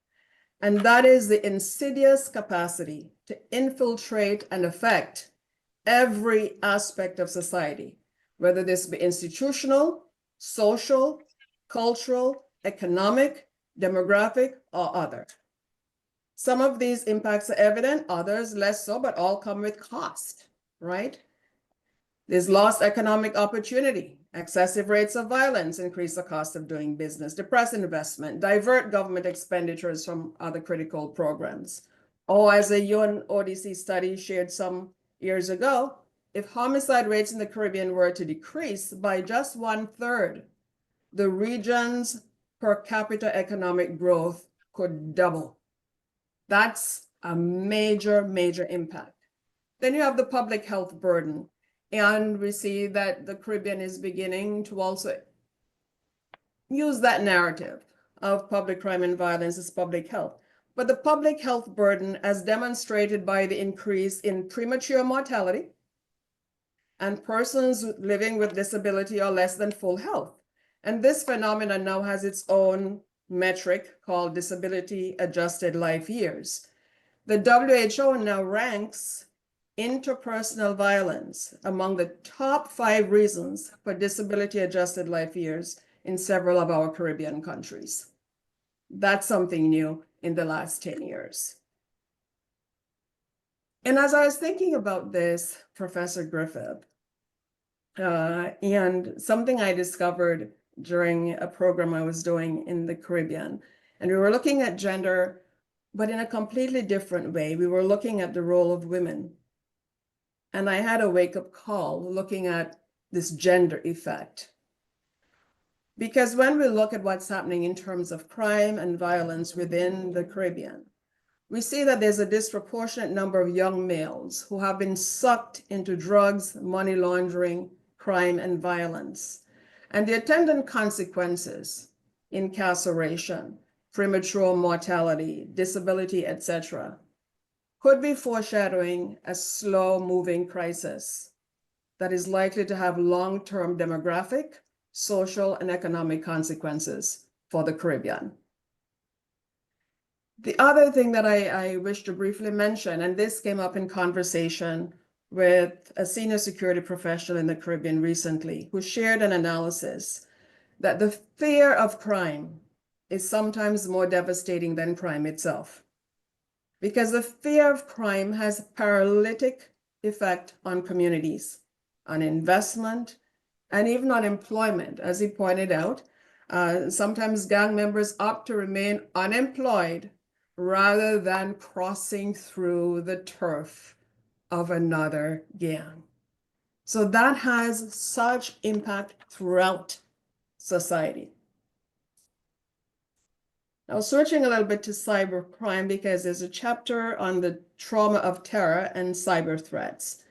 and that is the insidious capacity to infiltrate and affect every aspect of society, whether this be institutional, social, cultural, economic, demographic, or other. Some of these impacts are evident, others less so, but all come with cost, right? There's lost economic opportunity, excessive rates of violence increase the cost of doing business, depress investment, divert government expenditures from other critical programs. Or as a UNODC study shared some years ago, if homicide rates in the Caribbean were to decrease by just 1/3, the region's per capita economic growth could double. That's a major, major impact. Then you have the public health burden. And we see that the Caribbean is beginning to also use that narrative of public crime and violence as public health. But the public health burden, as demonstrated by the increase in premature mortality and persons living with disability or less than full health. And this phenomenon now has its own metric called disability adjusted life years. The WHO now ranks interpersonal violence among the top 5 reasons for disability adjusted life years in several of our Caribbean countries. That's something new in the last 10 years. And as I was thinking about this, Professor Griffith, And something I discovered during a program I was doing in the Caribbean, and we were looking at gender, but in a completely different way. We were looking at the role of women. And I had a wake-up call looking at this gender effect. Because when we look at what's happening in terms of crime and violence within the Caribbean, we see that there's a disproportionate number of young males who have been sucked into drugs, money laundering, crime, and violence. And the attendant consequences, incarceration, premature mortality, disability, etc., could be foreshadowing a slow-moving crisis that is likely to have long-term demographic, social, and economic consequences for the Caribbean. The other thing that I wish to briefly mention, and this came up in conversation with a senior security professional in the Caribbean recently, who shared an analysis that the fear of crime is sometimes more devastating than crime itself. Because the fear of crime has a paralytic effect on communities, on investment, and even on employment. As he pointed out, sometimes gang members opt to remain unemployed rather than crossing through the turf of another gang. So that has such impact throughout society. Now, switching a little bit to cybercrime, because there's a chapter on the trauma of terror and cyber threats.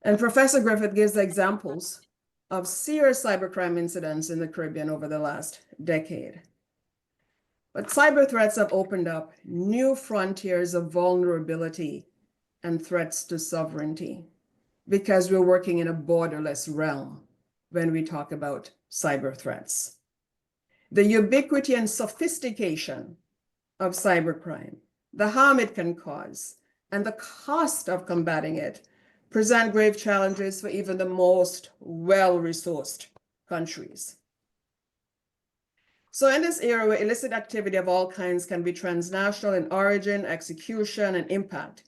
And Professor Griffith gives examples of serious cybercrime incidents in the Caribbean over the last decade. But cyber threats have opened up new frontiers of vulnerability and threats to sovereignty, because we're working in a borderless realm when we talk about cyber threats. The ubiquity and sophistication of cybercrime, the harm it can cause, and the cost of combating it present grave challenges for even the most well-resourced countries. So in this era where illicit activity of all kinds can be transnational in origin, execution, and impact,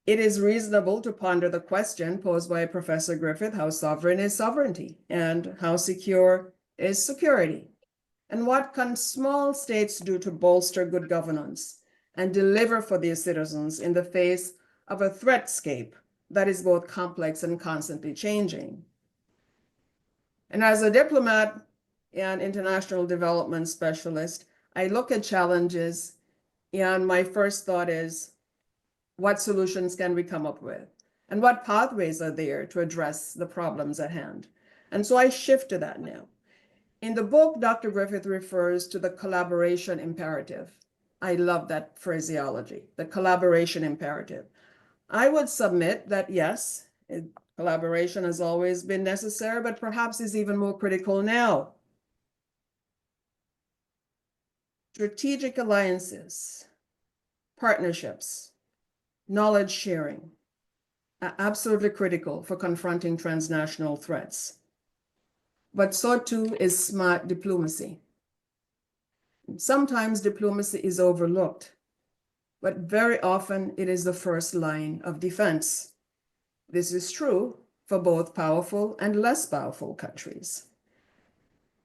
it is reasonable to ponder the question posed by Professor Griffith: how sovereign is sovereignty, and how secure is security? And what can small states do to bolster good governance and deliver for their citizens in the face of a threatscape that is both complex and constantly changing? And as a diplomat and international development specialist, I look at challenges, and my first thought is, what solutions can we come up with? And what pathways are there to address the problems at hand? And so I shift to that now. In the book, Dr. Griffith refers to the collaboration imperative. I love that phraseology, the collaboration imperative. I would submit that yes, collaboration has always been necessary, but perhaps is even more critical now. Strategic alliances, partnerships, knowledge sharing are absolutely critical for confronting transnational threats. But so too is smart diplomacy. Sometimes diplomacy is overlooked, but very often it is the first line of defense. This is true for both powerful and less powerful countries.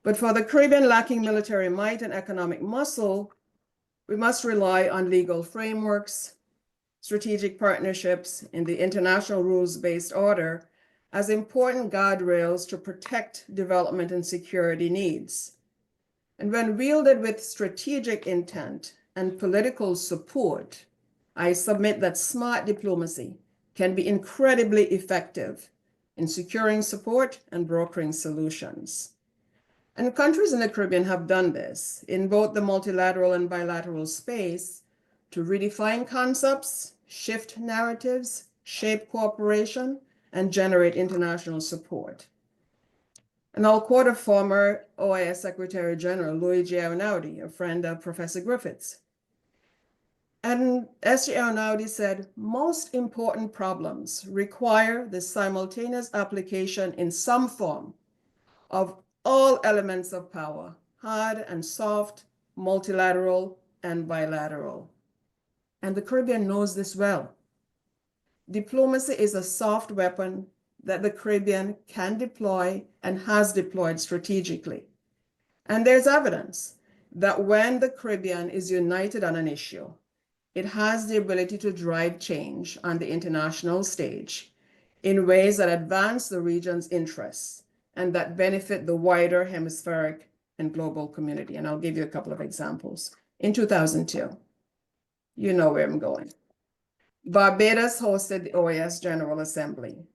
But for the Caribbean lacking military might and economic muscle, we must rely on legal frameworks, strategic partnerships in the international rules-based order as important guardrails to protect development and security needs. And when wielded with strategic intent and political support, I submit that smart diplomacy can be incredibly effective in securing support and brokering solutions. And countries in the Caribbean have done this in both the multilateral and bilateral space to redefine concepts, shift narratives, shape cooperation, and generate international support. And I'll quote a former OIS Secretary General, Louis J. Arnaudi, a friend of Professor Griffith's. And S.J. Arnaudi said, most important problems require the simultaneous application in some form of all elements of power, hard and soft, multilateral and bilateral. And the Caribbean knows this well. Diplomacy is a soft weapon that the Caribbean can deploy and has deployed strategically. And there's evidence that when the Caribbean is united on an issue, it has the ability to drive change on the international stage in ways that advance the region's interests and that benefit the wider hemispheric and global community. And I'll give you a couple of examples. In 2002, you know where I'm going. Barbados hosted the OAS General Assembly.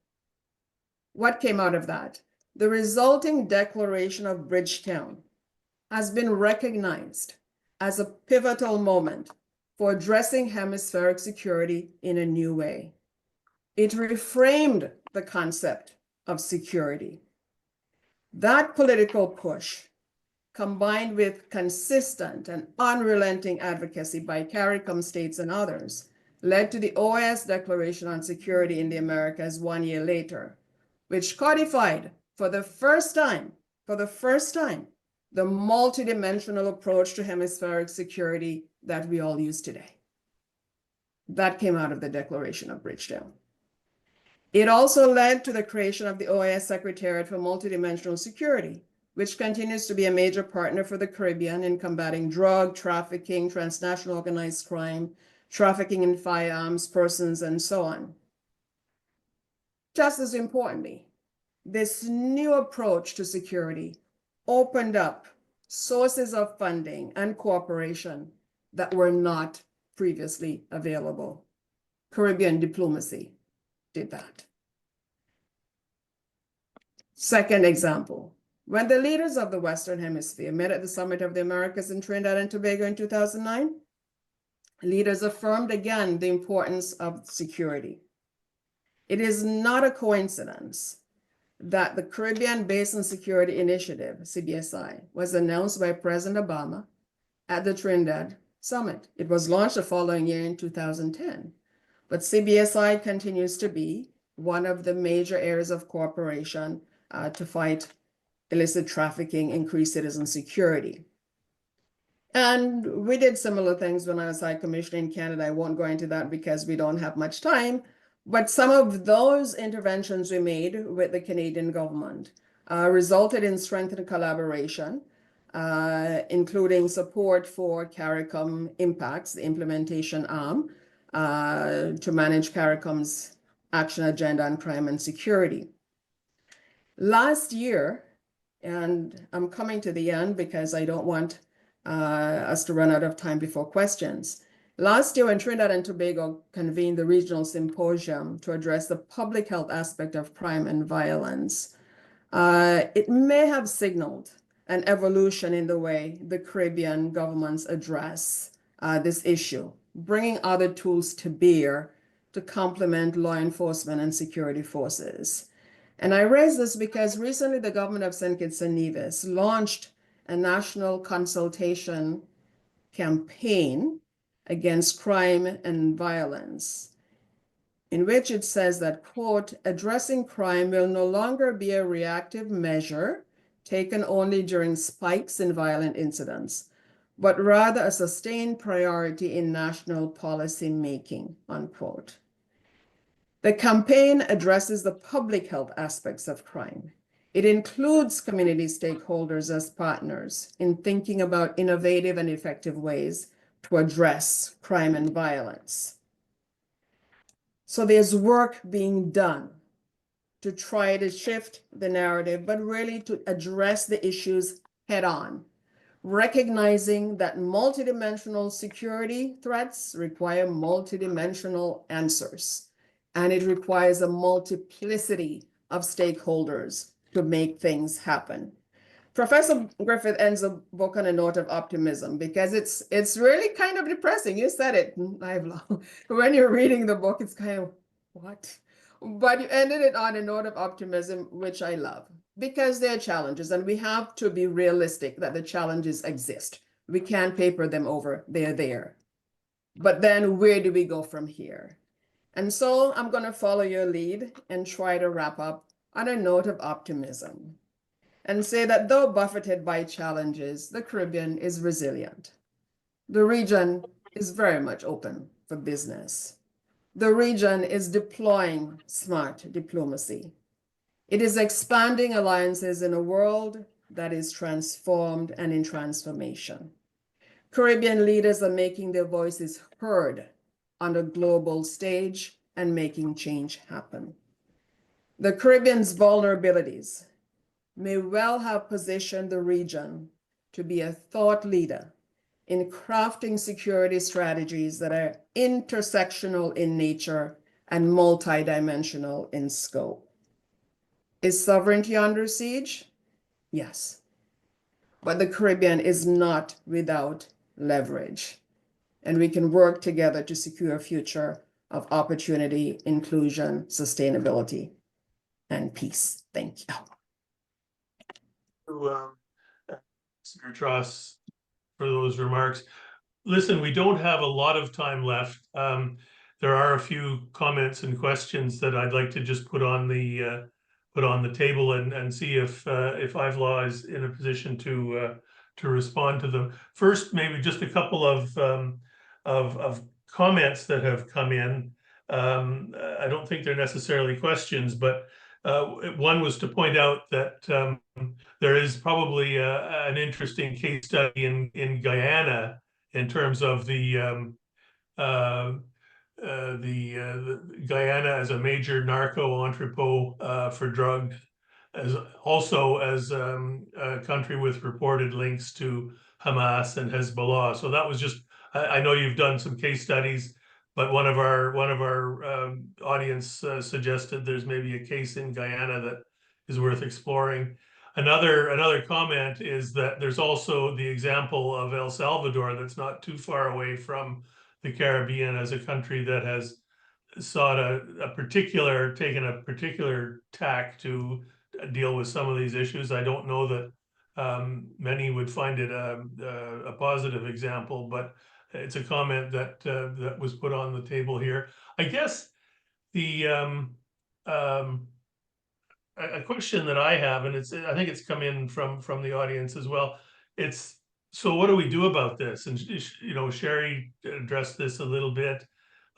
What came out of that? The resulting declaration of Bridgetown has been recognized as a pivotal moment for addressing hemispheric security in a new way. It reframed the concept of security. That political push, combined with consistent and unrelenting advocacy by CARICOM states and others, led to the OAS Declaration on Security in the Americas 1 year later, which codified for the first time, the multidimensional approach to hemispheric security that we all use today. That came out of the Declaration of Bridgetown. It also led to the creation of the OAS Secretariat for Multidimensional Security, which continues to be a major partner for the Caribbean in combating drug trafficking, transnational organized crime, trafficking in firearms, persons, and so on. Just as importantly, this new approach to security opened up sources of funding and cooperation that were not previously available. Caribbean diplomacy did that. Second example, when the leaders of the Western Hemisphere met at the Summit of the Americas in Trinidad and Tobago in 2009, leaders affirmed again the importance of security. It is not a coincidence that the Caribbean Basin Security Initiative, CBSI, was announced by President Obama at the Trinidad Summit. It was launched the following year in 2010, but CBSI continues to be one of the major areas of cooperation to fight illicit trafficking, increase citizen security. And we did similar things when I was High Commissioner in Canada. I won't go into that because we don't have much time, but some of those interventions we made with the Canadian government resulted in strengthened collaboration, including support for CARICOM Impacts, the implementation arm, to manage CARICOM's action agenda on crime and security. Last year, and I'm coming to the end because I don't want us to run out of time before questions. Last year, when Trinidad and Tobago convened the regional symposium to address the public health aspect of crime and violence, it may have signaled an evolution in the way the Caribbean governments address this issue, bringing other tools to bear to complement law enforcement and security forces. And I raise this because recently the government of St. Kitts and Nevis launched a national consultation campaign against crime and violence, in which it says that, quote, addressing crime will no longer be a reactive measure taken only during spikes in violent incidents, but rather a sustained priority in national policy making, unquote. The campaign addresses the public health aspects of crime. It includes community stakeholders as partners in thinking about innovative and effective ways to address crime and violence. So there's work being done to try to shift the narrative, but really to address the issues head on, recognizing that multidimensional security threats require multidimensional answers. And it requires a multiplicity of stakeholders to make things happen. Professor Griffith ends the book on a note of optimism because it's really kind of depressing. You said it, Ivelaw. When you're reading the book, it's kind of, what? But you ended it on a note of optimism, which I love, because there are challenges and we have to be realistic that the challenges exist. We can't paper them over, they're there. But then where do we go from here? And so I'm going to follow your lead and try to wrap up on a note of optimism and say that though buffeted by challenges, the Caribbean is resilient. The region is very much open for business. The region is deploying smart diplomacy. It is expanding alliances in a world that is transformed and in transformation. Caribbean leaders are making their voices heard on the global stage and making change happen. The Caribbean's vulnerabilities may well have positioned the region to be a thought leader in crafting security strategies that are intersectional in nature and multidimensional in scope. Is sovereignty under siege? Yes. But the Caribbean is not without leverage, and we can work together to secure a future of opportunity, inclusion, sustainability, and peace. Thank you. Senator Truss, for those remarks. Listen, we don't have a lot of time left. There are a few comments and questions that I'd like to just put on the table and see if Ivelaw is in a position to respond to them. First, maybe just a couple of comments that have come in. I don't think they're necessarily questions, but one was to point out that there is probably an interesting case study in Guyana in terms of the Guyana as a major narco entrepot for drugs, as also as a country with reported links to Hamas and Hezbollah. So that was just, I know you've done some case studies, but one of our audience suggested there's maybe a case in Guyana that is worth exploring. Another comment is that there's also the example of El Salvador that's not too far away from the Caribbean as a country that has sought taken a particular tack to deal with some of these issues. I don't know that many would find it a positive example, but it's a comment that that was put on the table here. I guess a question that I have, and I think it's come in from the audience as well. It's, so what do we do about this? And you know, Sherry addressed this a little bit.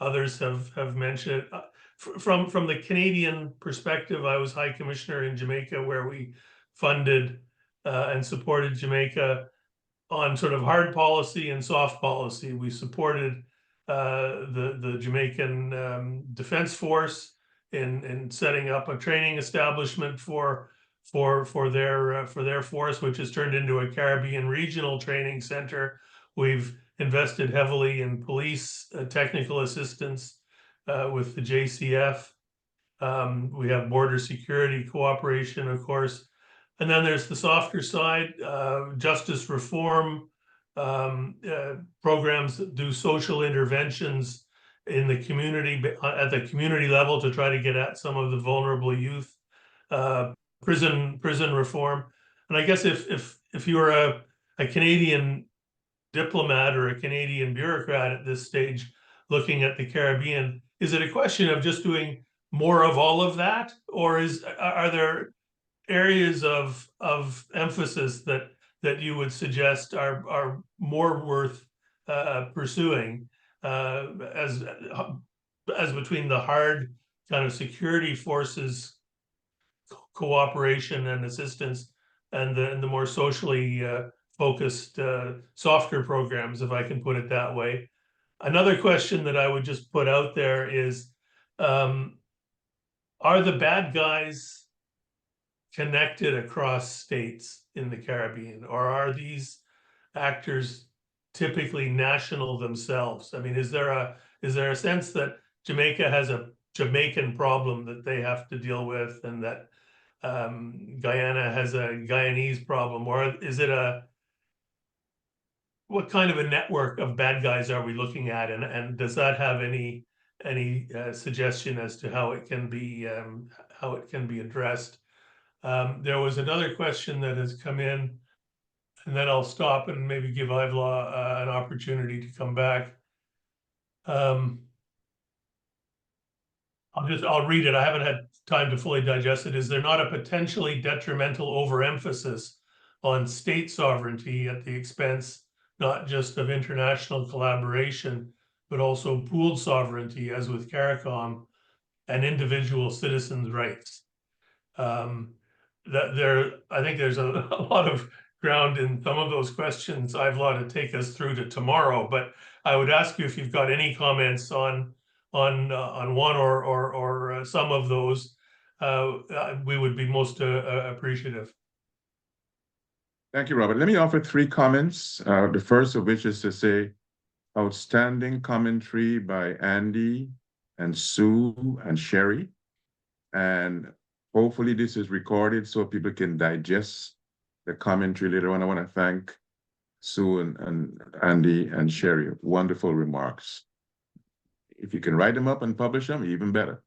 Others have mentioned it. From the Canadian perspective, I was High Commissioner in Jamaica, where we funded and supported Jamaica on sort of hard policy and soft policy. We supported the Jamaican Defense Force in setting up a training establishment for their force, which has turned into a Caribbean regional training center. We've invested heavily in police technical assistance with the JCF. We have border security cooperation, of course. And then there's the softer side, justice reform programs that do social interventions in the community, at the community level, to try to get at some of the vulnerable youth, prison reform. And I guess if you're a Canadian diplomat or a Canadian bureaucrat at this stage looking at the Caribbean, is it a question of just doing more of all of that, or are there areas of emphasis that you would suggest are more worth pursuing as between the hard kind of security forces cooperation and assistance and the more socially focused softer programs, if I can put it that way? Another question that I would just put out there is, are the bad guys connected across states in the Caribbean, or are these actors typically national themselves? I mean, is there a sense that Jamaica has a Jamaican problem that they have to deal with, and that Guyana has a Guyanese problem, or is it what kind of a network of bad guys are we looking at, and does that have any suggestion as to how it can be addressed? There was another question that has come in, and then I'll stop and maybe give Ivelaw an opportunity to come back. I'll read it. I haven't had time to fully digest it. Is there not a potentially detrimental overemphasis on state sovereignty at the expense not just of international collaboration, but also pooled sovereignty, as with CARICOM, and individual citizens' rights? I think there's a lot of ground in some of those questions Ivelaw to take us through to tomorrow, but I would ask you if you've got any comments on one or some of those. We would be most appreciative. Thank you, Robert. Let me offer 3 comments. The first of which is to say, outstanding commentary by Andy and Sue and Sherry. And hopefully this is recorded so people can digest the commentary later on. I want to thank Sue and Andy and Sherry. Wonderful remarks. If you can write them up and publish them, even better.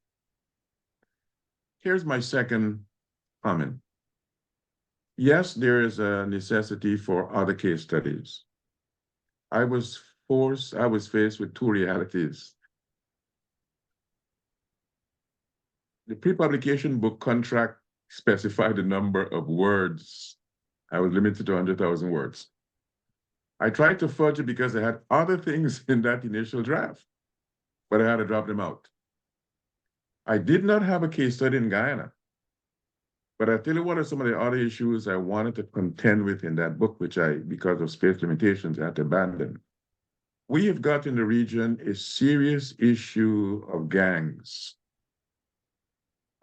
Here's my second comment. Yes, there is a necessity for other case studies. I was faced with 2 realities. The pre-publication book contract specified the number of words. I was limited to 100,000 words. I tried to fudge it because I had other things in that initial draft, but I had to drop them out. I did not have a case study in Guyana, but I tell you what are some of the other issues I wanted to contend with in that book, which I, because of space limitations, had to abandon. We have got in the region a serious issue of gangs.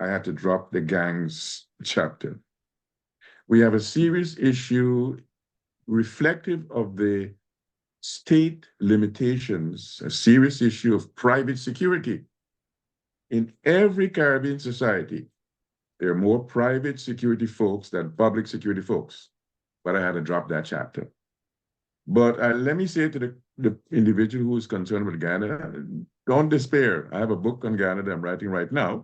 I had to drop the gangs chapter. We have a serious issue reflective of the state limitations, a serious issue of private security. In every Caribbean society, there are more private security folks than public security folks, but I had to drop that chapter. But let me say to the individual who is concerned with Guyana, don't despair. I have a book on Guyana that I'm writing right now.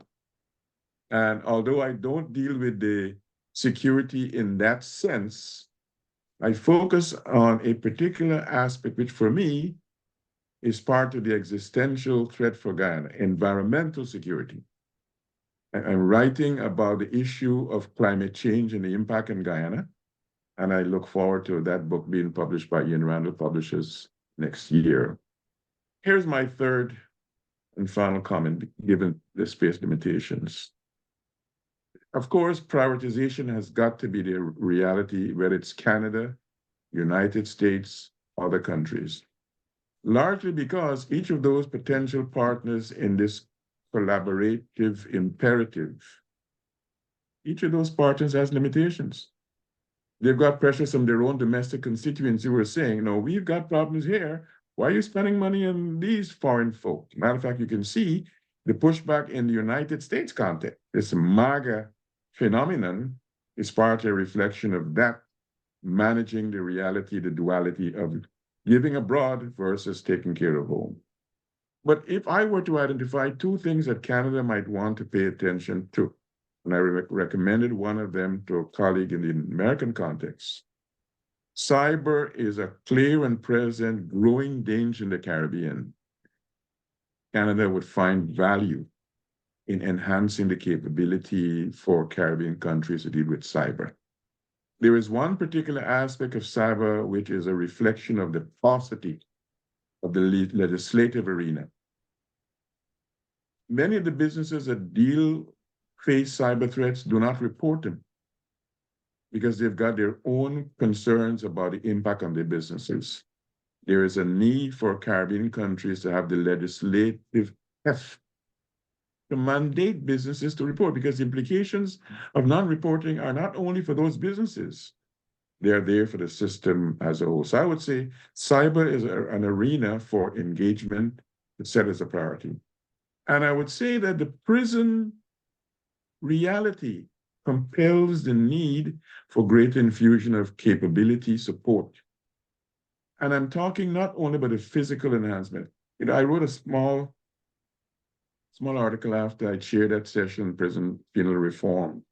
And although I don't deal with the security in that sense, I focus on a particular aspect, which for me is part of the existential threat for Guyana, environmental security. I'm writing about the issue of climate change and the impact in Guyana. And I look forward to that book being published by Ian Randall Publishers next year. Here's my third and final comment, given the space limitations. Of course, prioritization has got to be the reality, whether it's Canada, United States, other countries. Largely because each of those potential partners in this collaborative imperative, each of those partners has limitations. They've got pressures from their own domestic constituents who are saying, no, we've got problems here. Why are you spending money on these foreign folk? Matter of fact, you can see the pushback in the United States context. This MAGA phenomenon is partly a reflection of that, managing the reality, the duality of giving abroad versus taking care of home. But if I were to identify 2 things that Canada might want to pay attention to, and I recommended one of them to a colleague in the American context, cyber is a clear and present growing danger in the Caribbean. Canada would find value in enhancing the capability for Caribbean countries to deal with cyber. There is one particular aspect of cyber which is a reflection of the paucity of the legislative arena. Many of the businesses that face cyber threats do not report them because they've got their own concerns about the impact on their businesses. There is a need for Caribbean countries to have the legislative heft to mandate businesses to report, because the implications of non-reporting are not only for those businesses, they are there for the system as a whole. So I would say cyber is an arena for engagement set as a priority. And I would say that the prison reality compels the need for greater infusion of capability support. And I'm talking not only about the physical enhancement. I wrote a small article after I chaired that session, prison penal reform.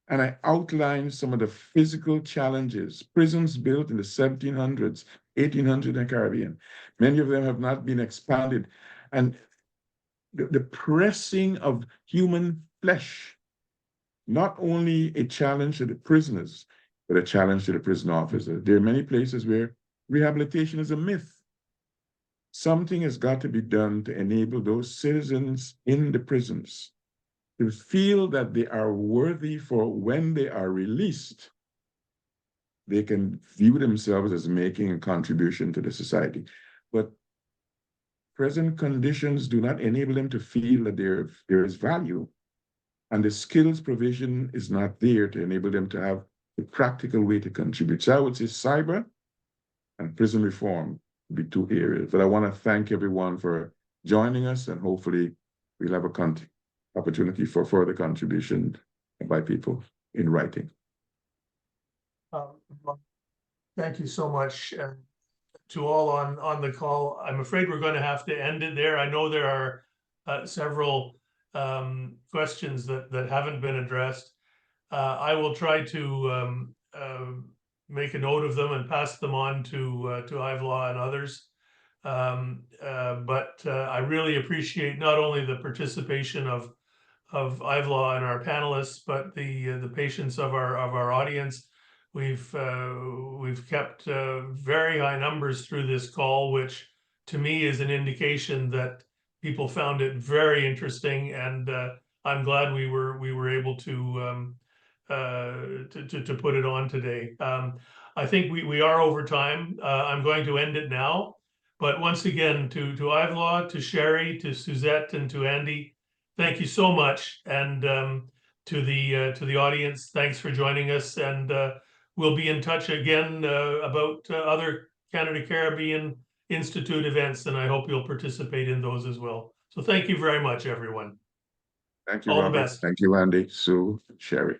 And I outlined some of the physical challenges, prisons built in the 1700s, 1800s in the Caribbean. Many of them have not been expanded. And the pressing of human flesh, not only a challenge to the prisoners, but a challenge to the prison officers. There are many places where rehabilitation is a myth. Something has got to be done to enable those citizens in the prisons to feel that they are worthy for when they are released, they can view themselves as making a contribution to the society. But present conditions do not enable them to feel that there is value. And the skills provision is not there to enable them to have a practical way to contribute. So I would say cyber and prison reform would be two areas. But I want to thank everyone for joining us, and hopefully we'll have a opportunity for further contribution by people in writing. Thank you so much to all on the call. I'm afraid we're going to have to end it there. I know there are several questions that haven't been addressed. I will try to make a note of them and pass them on to Ivelaw and others. But I really appreciate not only the participation of Ivelaw and our panelists, but the patience of our audience. We've kept very high numbers through this call, which to me is an indication that people found it very interesting, and I'm glad we were able to put it on today. I think we are over time. I'm going to end it now, but once again, to Ivelaw, to Sherry, to Suzette, and to Andy, thank you so much, and to the audience, thanks for joining us, and we'll be in touch again about other Canada Caribbean Institute events, and I hope you'll participate in those as well. So thank you very much, everyone. Thank you, All the Robert. best. Thank you, Andy, Sue, Sherry.